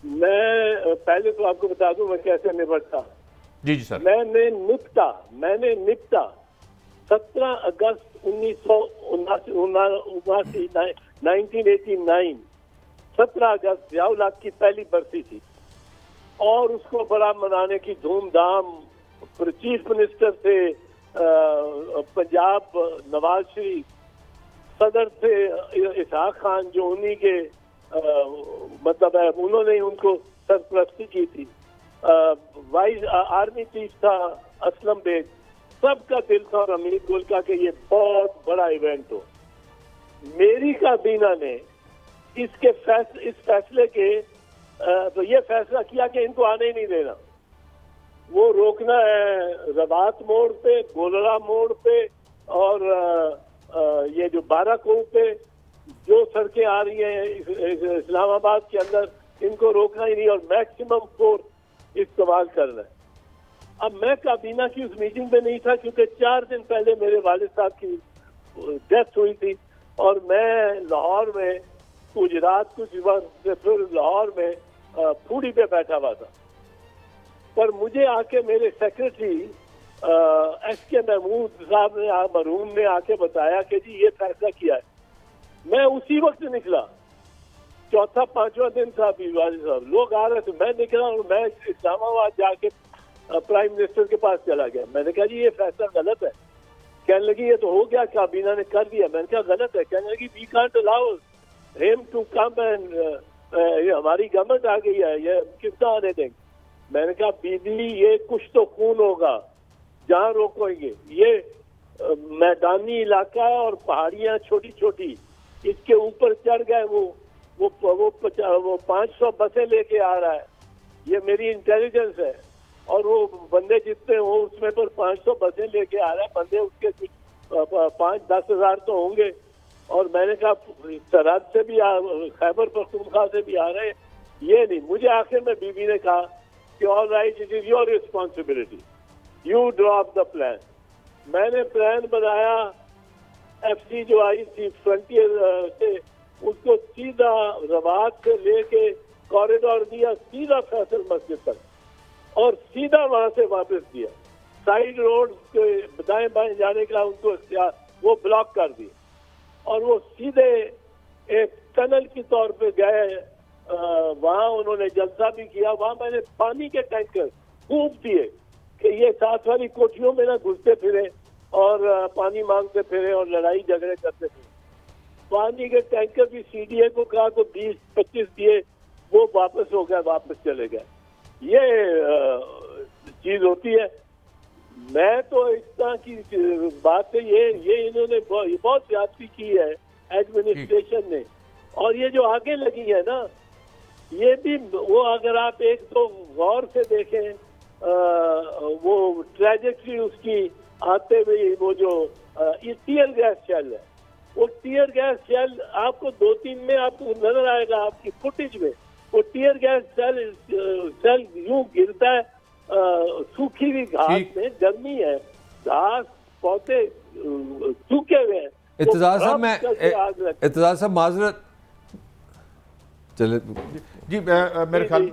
मैं पहले तो आपको बता दूं मैं कैसे निपटता। जी सर। मैंने निपटा 17 अगस्त 1989 17 अगस्त ज़ियाउल हक की पहली बरसी थी और उसको बड़ा मनाने की धूमधाम चीफ मिनिस्टर थे पंजाब नवाज शरीफ, सदर थे इसहाक खान जो उन्हीं के मतलब है उन्होंने उनको सरपरस्ती की थी, वाइस आर्मी चीफ था असलम बेग, सबका दिल था और अमीर गुल का कि ये बहुत बड़ा इवेंट हो। मेरी काबीना ने इस फैसले के तो ये फैसला किया कि इनको आने ही नहीं देना, वो रोकना है रबात मोड़ पे, गोलरा मोड़ पे और ये जो बाराकोट पे जो सड़कें आ रही हैं इस्लामाबाद के अंदर, इनको रोकना ही नहीं और मैक्सिमम फोर्स इस्तेमाल करना है। अब मैं काबीना की उस मीटिंग में नहीं था क्योंकि 4 दिन पहले मेरे वालिद साहब की डेथ हुई थी और मैं लाहौर में गुजरात कुछ वक्त से फिर लाहौर में फूडी पे बैठा हुआ था। पर मुझे आके मेरे सेक्रेटरी SK महमूद साहब ने मरहूम ने आके बताया कि जी ये फैसला किया है। मैं उसी वक्त निकला, चौथा 5वां दिन था वालिद साहब, लोग आ रहे थे, मैं निकला और मैं इस्लामाबाद जाके प्राइम मिनिस्टर के पास चला गया। मैंने कहा जी ये फैसला गलत है। कहने लगी ये तो हो गया, काबीना ने कर दिया। मैंने कहा गलत है। कहने लगी we can't allow him to come and हमारी गवर्नमेंट आ गई है, ये कितना आने देंगे। मैंने कहा बीबी ये कुछ तो खून होगा जहाँ रोकेंगे, ये मैदानी इलाका है और पहाड़ियाँ छोटी छोटी, इसके ऊपर चढ़ गए वो 500 बसें लेके आ रहा है, ये मेरी इंटेलिजेंस है और वो बंदे जितने हो उसमें पर 500 बसें लेके आ रहा है, बंदे उसके 5-10 हज़ार तो होंगे। और मैंने कहा सरहद से भी खैबर पख्तूनख्वा से भी आ रहे हैं, ये नहीं। मुझे आखिर में बीबी ने कहा कि all right it is your responsibility, you drop the plan. मैंने प्लान बनाया, FC जो आई थी फ्रंटियर से उसको सीधा रवात से लेके कॉरिडोर दिया सीधा फैसल मस्जिद तक और सीधा वहां से वापस दिया। साइड रोड के दाएं बाएं जाने का उनको वो ब्लॉक कर दिए और वो सीधे एक टनल के तौर पे गए। वहाँ उन्होंने जलसा भी किया। वहाँ मैंने पानी के टैंकर खूब दिए कि ये साथ वाली कोठियों में ना घुसते फिरे और पानी मांगते फिरे और लड़ाई झगड़े करते फिरे। पानी के टैंकर भी CDA को कहा तो 20-25 दिए, वो वापस हो गया, वापस चले गए। ये चीज होती है। मैं तो इस तरह की बात है, ये इन्होंने बहुत ज्यादती की है एडमिनिस्ट्रेशन ने। और ये जो आगे लगी है ना, ये भी वो अगर आप एक तो गौर से देखें वो ट्रेजेक्ट्री उसकी आते हुए, वो जो टीयर गैस शेल है, वो टीयर गैस शेल आपको 2-3 में आपको नजर आएगा आपकी फुटेज में। वो टीयर गैस शेल यूं गिरता है सूखी हुई घास में, गर्मी है, घास पौधे सूखे हुए हैं। इत्तेज़ार साहब माजरत चले जी मेरे ख्याल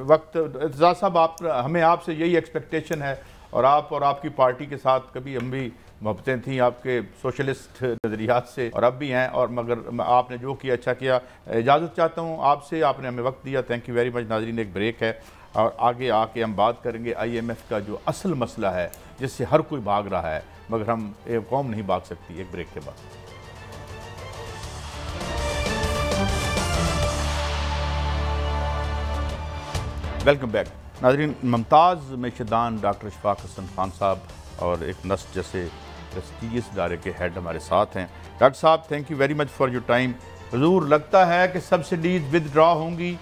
वक्त इत्तेज़ार साहब हमें आपसे यही एक्सपेक्टेशन है और आप और आपकी पार्टी के साथ कभी हम भी मोहब्बतें थी आपके सोशलिस्ट नज़रियात से और अब भी हैं, और मगर आपने जो किया अच्छा किया। इजाज़त चाहता हूँ आपसे, आपने हमें वक्त दिया, थैंक यू वेरी मच। नाज़रीन एक ब्रेक है और आगे आके हम बात करेंगे IMF का जो असल मसला है जिससे हर कोई भाग रहा है मगर हम एक कौम नहीं भाग सकती। एक ब्रेक के बाद वेलकम बैक। नाज़रीन मुमताज़ मेशदान डॉक्टर इशफाक हसन खान साहब और एक नस्ल जैसे प्रेस्टीजियस इदारे के हेड हमारे साथ हैं। डॉक्टर साहब thank you very much for your time. हुजूर लगता है कि सब्सिडीज़ विदड्रॉ होंगी,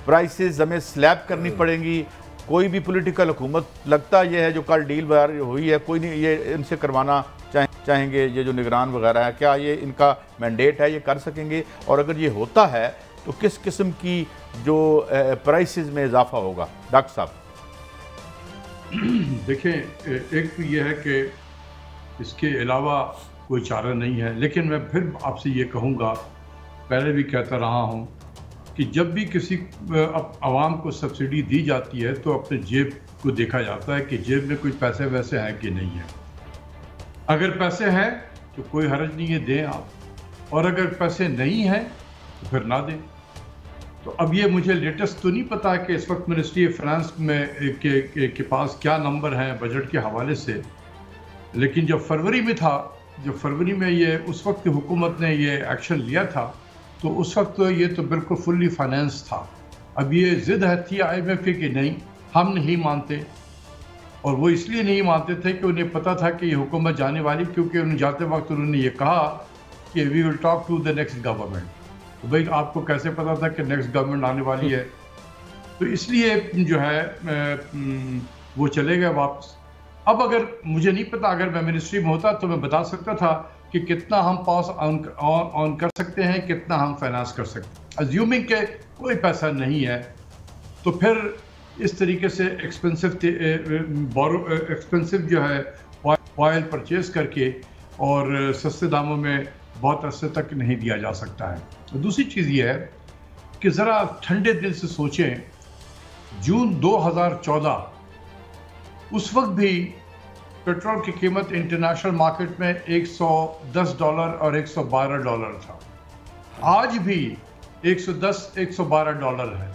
प्राइसेस हमें स्लैब करनी पड़ेंगी, कोई भी पॉलिटिकल हुकूमत लगता यह है जो कल डील हुई है कोई नहीं ये इनसे करवाना चाहेंगे, ये जो निगरान वगैरह है, क्या ये इनका मैंडेट है, ये कर सकेंगे? और अगर ये होता है तो किस किस्म की जो प्राइसेस में इजाफा होगा? डॉक्टर साहब देखें, एक तो ये है कि इसके अलावा कोई चारा नहीं है, लेकिन मैं फिर आपसे ये कहूँगा, पहले भी कहता रहा हूँ कि जब भी किसी आवाम को सब्सिडी दी जाती है तो अपने जेब को देखा जाता है कि जेब में कुछ पैसे वैसे हैं कि नहीं है। अगर पैसे हैं तो कोई हर्ज नहीं है, दें आप, और अगर पैसे नहीं हैं तो फिर ना दें। तो अब ये मुझे लेटेस्ट तो नहीं पता कि इस वक्त मिनिस्ट्री ऑफ फाइनेंस में के पास क्या नंबर हैं बजट के हवाले से, लेकिन जब फरवरी में था, जब फरवरी में ये उस वक्त की हुकूमत ने ये एक्शन लिया था, तो उस वक्त तो ये तो बिल्कुल फुल्ली फाइनेंस था। अब ये ज़िद है थी IMF की कि नहीं, हम नहीं मानते, और वो इसलिए नहीं मानते थे कि उन्हें पता था कि ये हुकूमत जाने वाली, क्योंकि उन्हें जाते वक्त उन्होंने ये कहा कि we will talk to the next government. तो भाई आपको कैसे पता था कि नेक्स्ट गवर्नमेंट आने वाली है? तो इसलिए जो है वो चले गए वापस। अब अगर मुझे नहीं पता, अगर मैं मिनिस्ट्री में होता तो मैं बता सकता था कि कितना हम पास ऑन कर सकते हैं, कितना हम फाइनेंस कर सकते हैं। अज्यूमिंग के कोई पैसा नहीं है, तो फिर इस तरीके से एक्सपेंसिव जो है ऑयल परचेज करके और सस्ते दामों में बहुत अरसे तक नहीं दिया जा सकता है। दूसरी चीज़ ये है कि ज़रा ठंडे दिल से सोचें, जून 2014 उस वक्त भी पेट्रोल की कीमत इंटरनेशनल मार्केट में $110 और $112 था। आज भी 110-112 डॉलर है।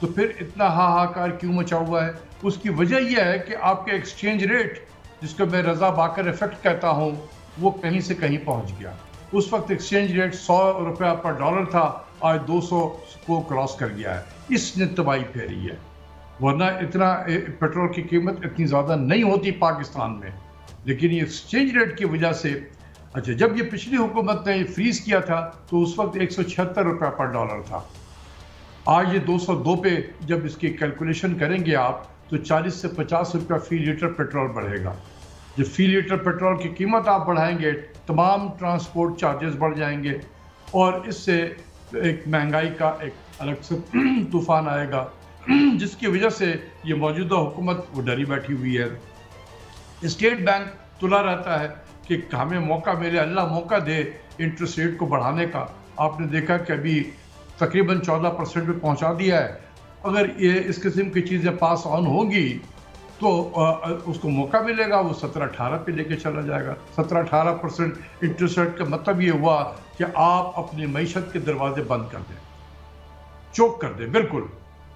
तो फिर इतना हाहाकार क्यों मचा हुआ है? उसकी वजह यह है कि आपके एक्सचेंज रेट, जिसको मैं रजा बाकर इफेक्ट कहता हूँ, वो कहीं से कहीं पहुँच गया। उस वक्त एक्सचेंज रेट $100 पर डॉलर था, आज 200 को क्रॉस कर गया है। इसने तबाही फेरी है, वरना इतना पेट्रोल की कीमत इतनी ज़्यादा नहीं होती पाकिस्तान में, लेकिन ये एक्सचेंज रेट की वजह से। अच्छा, जब ये पिछली हुकूमत ने फ्रीज किया था तो उस वक्त $176 पर डॉलर था। आज ये 202 पे जब इसकी कैलकुलेशन करेंगे आप, तो 40 से 50 रुपया फी लीटर पेट्रोल बढ़ेगा। जब फी लीटर पेट्रोल की कीमत आप बढ़ाएंगे, तमाम ट्रांसपोर्ट चार्जेस बढ़ जाएंगे, और इससे एक महंगाई का एक अलग से तूफान आएगा, जिसकी वजह से ये मौजूदा हुकूमत वो डरी बैठी हुई है। स्टेट बैंक तुला रहता है कि हमें मौका मिले, अल्लाह मौका दे इंटरेस्ट रेट को बढ़ाने का। आपने देखा कि अभी तकरीबन 14% पे पहुंचा दिया है। अगर ये इस किस्म की चीज़ें पास ऑन होगी तो उसको मौका मिलेगा, वो 17-18 पे लेके चला जाएगा। 17-18% इंटरेस्ट रेट का मतलब ये हुआ कि आप अपनी मईशत के दरवाजे बंद कर दें, चोक कर दें बिल्कुल।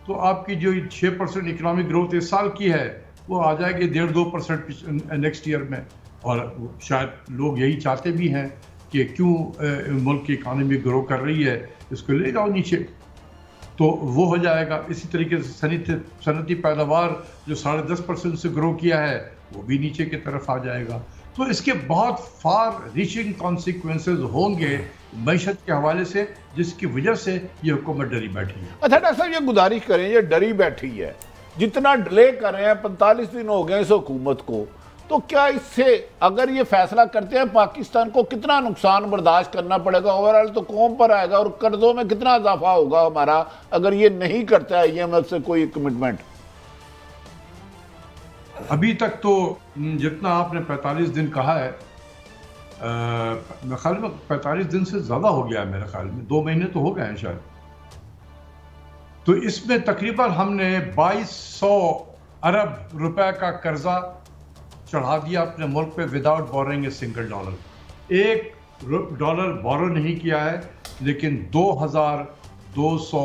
तो आपकी जो 6% इकनॉमिक ग्रोथ इस साल की है, वो आ जाएगी 1.5-2% नेक्स्ट ईयर में। और शायद लोग यही चाहते भी हैं कि क्यों मुल्क की इकानमी ग्रो कर रही है, इसको ले जाओ नीचे, तो वो हो जाएगा। इसी तरीके से सनती पैदावार जो 10.5% से ग्रो किया है, वो भी नीचे की तरफ आ जाएगा। तो इसके बहुत फार रीचिंग कॉन्सिक्वेंसेस होंगे मईशत के हवाले से, जिसकी वजह से ये हुकूमत डरी बैठी है। अच्छा डॉक्टर साहब, ये गुजारिश करें, ये डरी बैठी है, जितना डिले कर रहे हैं, 45 दिन हो गए इस हुकूमत को, तो क्या इससे अगर ये फैसला करते हैं पाकिस्तान को कितना नुकसान बर्दाश्त करना पड़ेगा? ओवरऑल तो कौम पर आएगा, और कर्जों में कितना इजाफा होगा हमारा अगर ये नहीं करता है IMF से कोई कमिटमेंट? अभी तक तो जितना आपने 45 दिन कहा है, मेरे ख्याल में 45 दिन से ज़्यादा हो गया है, मेरे ख्याल में 2 महीने तो हो गए हैं शायद। तो इसमें तकरीबन हमने 2200 अरब रुपए का कर्जा चढ़ा दिया अपने मुल्क पे without boring a single dollar. $1 बोरो नहीं किया है, लेकिन 2200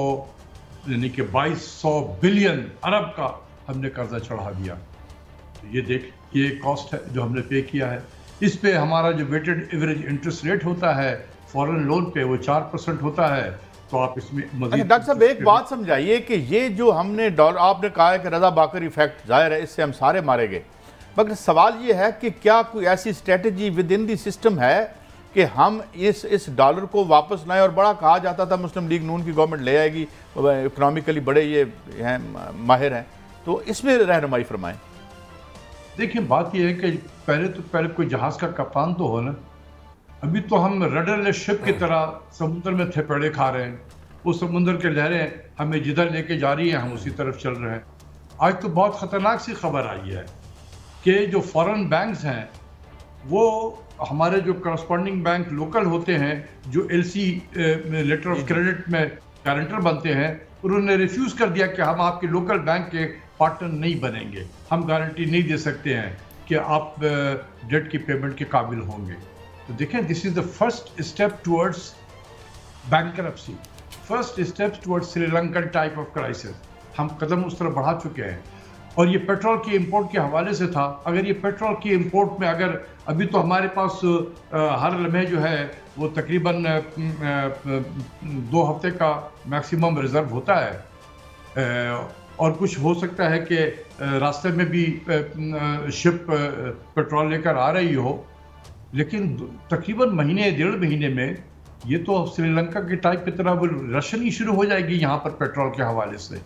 यानी कि 2200 बिलियन अरब का हमने कर्जा चढ़ा दिया। तो ये देख, ये कॉस्ट है जो हमने पे किया है। इस पे हमारा जो वेटेड एवरेज इंटरेस्ट रेट होता है फॉरेन लोन पे, वो 4% होता है। तो आप इसमें मज़ीद डॉक्टर साहब एक बात समझाइए कि ये जो हमने डॉलर, आपने कहा है कि रजा बाकर इफेक्ट जाहिर है इससे हम सारे मारे गए, मगर सवाल ये है कि क्या कोई ऐसी strategy with in the system है कि हम इस डॉलर को वापस लाएं? और बड़ा कहा जाता था मुस्लिम लीग नून की गवर्नमेंट ले आएगी, इकोनॉमिकली बड़े ये हैं, माहिर हैं, तो इसमें रहनुमाई फरमाएं। देखिए, बात यह है कि पहले कोई जहाज़ का कप्तान तो हो ना। अभी तो हम रडरलेस शिप की तरह समुद्र में थेपड़े खा रहे हैं। वो समुद्र के लहरें हमें जिधर लेके जा रही हैं, हम उसी तरफ चल रहे हैं। आज तो बहुत ख़तरनाक सी खबर आई है कि जो फॉरेन बैंक्स हैं, वो हमारे जो करस्पॉन्डिंग बैंक लोकल होते हैं, जो LC लेटर ऑफ क्रेडिट में गारंटर बनते हैं, उन्होंने रिफ्यूज़ कर दिया कि हम आपके लोकल बैंक के पार्टनर नहीं बनेंगे, हम गारंटी नहीं दे सकते हैं। कि आप डेट की पेमेंट के काबिल होंगे। तो देखें, this is the first step towards bankruptcy, first step towards Sri Lankan type of crisis. हम कदम उस तरफ बढ़ा चुके हैं। और ये पेट्रोल की इंपोर्ट के हवाले से था। अगर ये पेट्रोल की इंपोर्ट में अगर अभी तो हमारे पास हर लम्हे जो है वो तकरीबन 2 हफ्ते का मैक्सिमम रिज़र्व होता है, और कुछ हो सकता है कि रास्ते में भी शिप पेट्रोल लेकर आ रही हो, लेकिन तकरीबन महीने 1.5 महीने में ये तो श्रीलंका के टाइप की तरह वो रशनी शुरू हो जाएगी यहाँ पर पेट्रोल के हवाले से।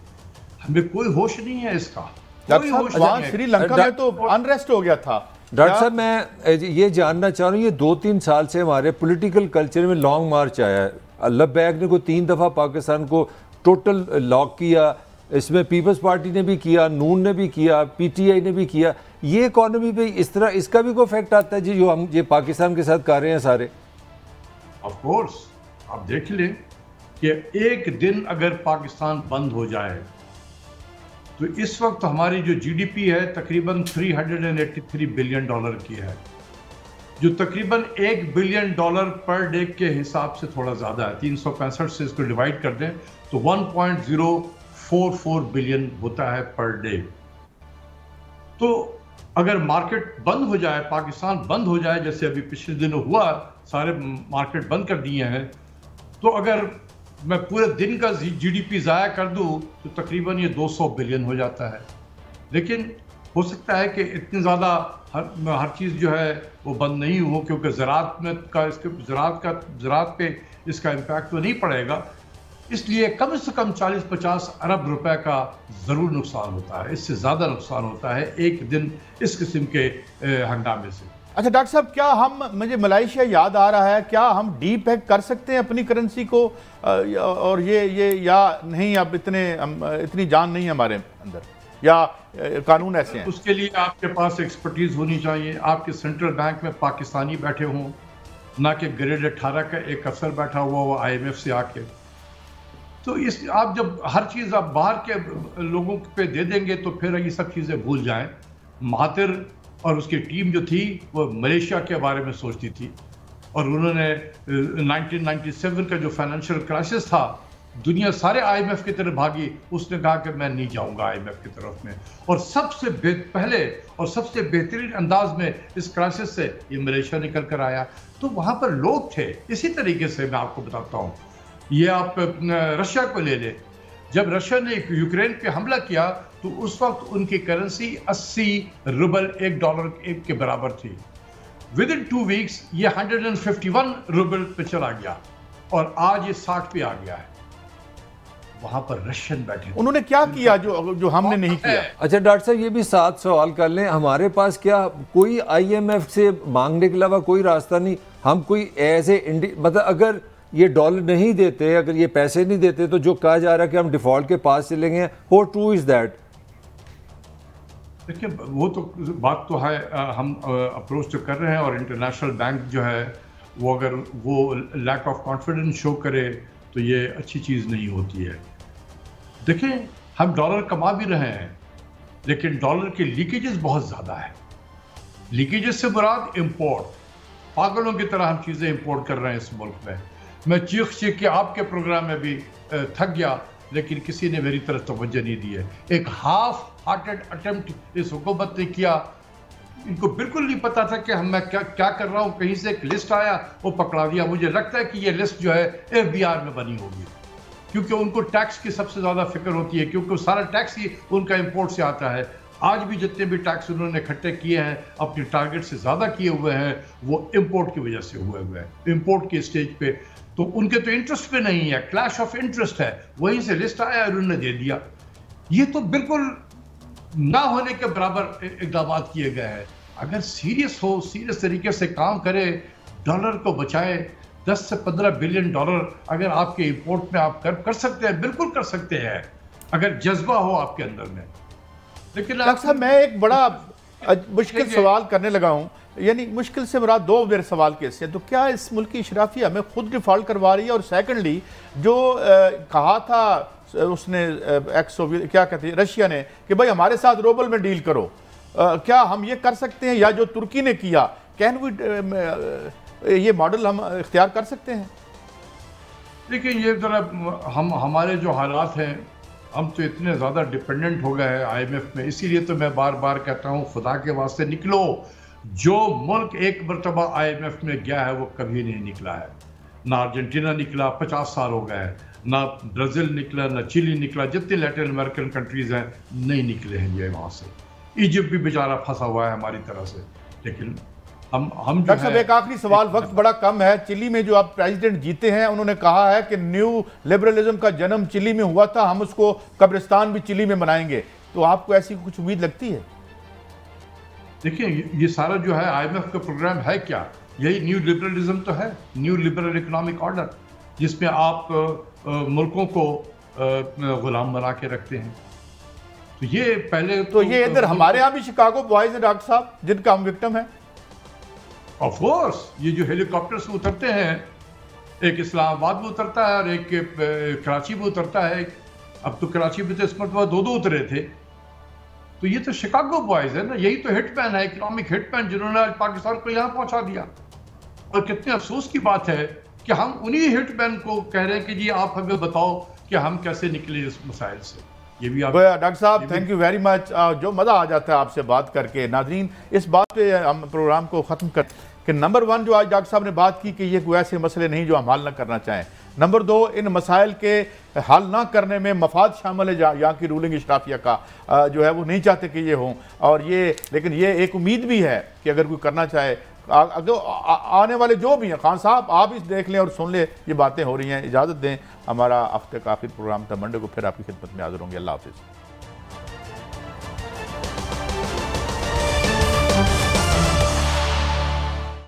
हमें कोई होश नहीं है इसका। श्रीलंका में तो अनरेस्ट हो गया था। डॉक्टर साहब, मैं ये जानना चाह रहा हूँ, ये 2-3 साल से हमारे पॉलिटिकल कल्चर में लॉन्ग मार्च आया है। अल्लाह बैग ने को 3 दफ़ा पाकिस्तान को टोटल लॉक किया, इसमें पीपल्स पार्टी ने भी किया, नून ने भी किया, PTI ने भी किया। ये इकॉनमी पे इस तरह इसका भी कोई इफेक्ट आता है जी, जो हम ये पाकिस्तान के साथ कर रहे हैं सारे? ऑफ कोर्स, आप देख लें कि एक दिन अगर पाकिस्तान बंद हो जाए तो इस वक्त हमारी जो GDP है तकरीबन $383 बिलियन की है, जो तकरीबन $1 बिलियन पर डे के हिसाब से थोड़ा ज़्यादा है। 365 से इसको डिवाइड कर दें तो 1.044 बिलियन होता है पर डे। तो अगर मार्केट बंद हो जाए, पाकिस्तान बंद हो जाए, जैसे अभी पिछले दिनों हुआ, सारे मार्केट बंद कर दिए हैं, तो अगर मैं पूरे दिन का GDP ज़ाया कर दूं तो तकरीबन ये 200 बिलियन हो जाता है। लेकिन हो सकता है कि इतनी ज़्यादा हर चीज़ जो है वो बंद नहीं हो, क्योंकि ज़राअत पे इसका इम्पैक्ट तो नहीं पड़ेगा। इसलिए कम से कम 40-50 अरब रुपए का ज़रूर नुकसान होता है। इससे ज़्यादा नुकसान होता है एक दिन इस किस्म के हंगामे से। अच्छा डॉक्टर साहब, क्या मुझे मलेशिया याद आ रहा है, क्या हम डीपैक कर सकते हैं अपनी करेंसी को, और ये या नहीं, अब इतनी जान नहीं है हमारे अंदर, या कानून ऐसे हैं? उसके लिए आपके पास एक्सपर्टीज होनी चाहिए। आपके सेंट्रल बैंक में पाकिस्तानी बैठे हों, ना कि ग्रेड 18 का एक अफसर बैठा हुआ वो IMF से आके। तो आप जब हर चीज़ आप बाहर के लोगों पे दे देंगे तो फिर ये सब चीज़ें भूल जाएं। महातिर और उसकी टीम जो थी वो मलेशिया के बारे में सोचती थी, और उन्होंने 1997 का जो फाइनेंशियल क्राइसिस था, दुनिया सारे IMF की तरफ भागी, उसने कहा कि मैं नहीं जाऊंगा IMF की तरफ में। और सबसे पहले और सबसे बेहतरीन अंदाज में इस क्राइसिस से ये मलेशिया निकल कर आया। तो वहाँ पर लोग थे। इसी तरीके से मैं आपको बताता हूँ, ये आप रशिया को ले लें। जब रशिया ने यूक्रेन पे हमला किया तो उस वक्त उनकी करेंसी 80 रुबल $1 के बराबर थी। विद इन 2 वीक्स ये 151 रुबल पे चला गया, और आज ये 60 पे आ गया है। वहां पर रशियन बैठे, उन्होंने क्या किया जो हमने नहीं किया? अच्छा डॉक्टर साहब, ये भी 7 सवाल कर लें। हमारे पास क्या कोई IMF से मांगने के अलावा कोई रास्ता नहीं? हम कोई ऐसे मतलब अगर ये डॉलर नहीं देते, अगर ये पैसे नहीं देते, तो जो कहा जा रहा है कि हम डिफॉल्ट के पास चलेंगे, हाउ ट्रू इज दैट? देखिए, वो तो बात तो है, हम अप्रोच तो कर रहे हैं, और इंटरनेशनल बैंक जो है वो अगर वो लैक ऑफ कॉन्फिडेंस शो करे तो ये अच्छी चीज़ नहीं होती है। देखें, हम डॉलर कमा भी रहे हैं, लेकिन डॉलर के लीकेजेस बहुत ज़्यादा है। लीकेजेस से मुराद इंपोर्ट, पागलों की तरह हम चीज़ें इंपोर्ट कर रहे हैं इस मुल्क में। मैं चीख के आपके प्रोग्राम में भी थक गया, लेकिन किसी ने मेरी तरफ तवज्जो नहीं दी है। एक हाफ हार्टेड अटेम्प्ट इस हुकूमत ने किया। इनको बिल्कुल नहीं पता था कि मैं क्या कर रहा हूँ। कहीं से एक लिस्ट आया, वो पकड़ा दिया। मुझे लगता है कि ये लिस्ट जो है FBR में बनी होगी, क्योंकि उनको टैक्स की सबसे ज़्यादा फिक्र होती है, क्योंकि सारा टैक्स ही उनका इम्पोर्ट से आता है। आज भी जितने भी टैक्स उन्होंने इकट्ठे किए हैं, अपने टारगेट से ज़्यादा किए हुए हैं, वो इम्पोर्ट की वजह से हुए हैं। इम्पोर्ट की स्टेज पे तो उनके तो इंटरेस्ट पे नहीं है, क्लैश ऑफ इंटरेस्ट है। वहीं से लिस्ट आया और उन्होंने दे दिया। ये तो बिल्कुल ना होने के बराबर इकदाम किए गए हैं। अगर सीरियस हो, सीरियस तरीके से काम करे, डॉलर को बचाए, 10 से 15 बिलियन डॉलर अगर आपके इंपोर्ट में आप कर सकते हैं, बिल्कुल कर सकते हैं, अगर जज्बा हो आपके अंदर में। लेकिन डॉक्टर साहब, मैं एक बड़ा मुश्किल सवाल करने लगा हूँ, यानी मुश्किल से मुराद 2 मेरे सवाल के से। तो क्या इस मुल्क की शराफिया में खुद डिफॉल्ट करवा रही है? और सेकंडली जो कहा था उसने एक्स सोवियत क्या कहते हैं रशिया ने कि भाई हमारे साथ रूबल में डील करो, क्या हम ये कर सकते हैं, या जो तुर्की ने किया, कैन वी ये मॉडल हम इख्तियार कर सकते हैं? देखिए, ये ज़रा हमारे जो हालात हैं, हम तो इतने ज़्यादा डिपेंडेंट हो गए हैं IMF में, इसीलिए तो मैं बार बार कहता हूँ खुदा के वास्ते निकलो। जो मुल्क एक मरतबा IMF में गया है वो कभी नहीं निकला है। ना अर्जेंटीना निकला, 50 साल हो गए, ना ब्राज़ील निकला, ना चिली निकला, जितने लैटिन अमेरिकन कंट्रीज़ हैं नहीं निकले हैं ये वहाँ से। इजिप्ट भी बेचारा फंसा हुआ है हमारी तरह से। लेकिन हम डॉक्टर साहब, एक आखिरी सवाल, वक्त बड़ा कम है। चिली में जो आप प्रेसिडेंट जीते हैं, उन्होंने कहा है कि न्यू लिबरलिज्म का जन्म चिली में हुआ था, हम उसको कब्रिस्तान भी चिली में बनाएंगे। तो आपको ऐसी कुछ उम्मीद लगती है? देखिए, ये सारा जो है IMF का प्रोग्राम है क्या? यही न्यू लिबरलिज्म तो है, न्यू लिबरल इकोनॉमिक ऑर्डर, जिसमें आप मुल्कों को गुलाम बना के रखते हैं। तो ये पहले तो ये इधर हमारे यहाँ भी शिकागो बॉयज हैं डॉक्टर साहब, जिनका हम विक्टिम है। ऑफ कोर्स, ये जो हेलीकॉप्टर से उतरते हैं, एक इस्लामाबाद में उतरता है और एक कराची में उतरता है। अब तो कराची में तो इस मरतबा दो उतरे थे। तो ये तो शिकागो बॉयज है ना, यही तो हिटमैन है, इकोनॉमिक हिटमैन, जिन्होंने आज पाकिस्तान को यहाँ पहुंचा दिया। और कितने अफसोस की बात है कि हम उन्हीं हिटमैन को कह रहे हैं कि जी आप हमें बताओ कि हम कैसे निकले इस मसाइल से। ये भी आप डॉक्टर साहब, थैंक यू वेरी मच। जो मज़ा आ जाता है आपसे बात करके। नाज़रीन, इस बात पे हम प्रोग्राम को ख़त्म कर कि नंबर 1 जो आज डॉक्टर साहब ने बात की कि ये कोई ऐसे मसले नहीं जो हम हल ना करना चाहें। नंबर 2, इन मसाइल के हल ना करने में मफाद शामिल है। यहाँ की रूलिंग इशराफिया का जो है वो नहीं चाहते कि ये हों, और ये लेकिन ये एक उम्मीद भी है कि अगर कोई करना चाहे, अगर आने वाले जो भी हैं, खान साहब आप इस देख लें और सुन लें, ये बातें हो रही हैं। इजाज़त दें, हमारा हफ्ते का आखिर प्रोग्राम था मंडे को फिर आपकी खिदमत में हाजिर होंगे। अल्लाह हाफिज़।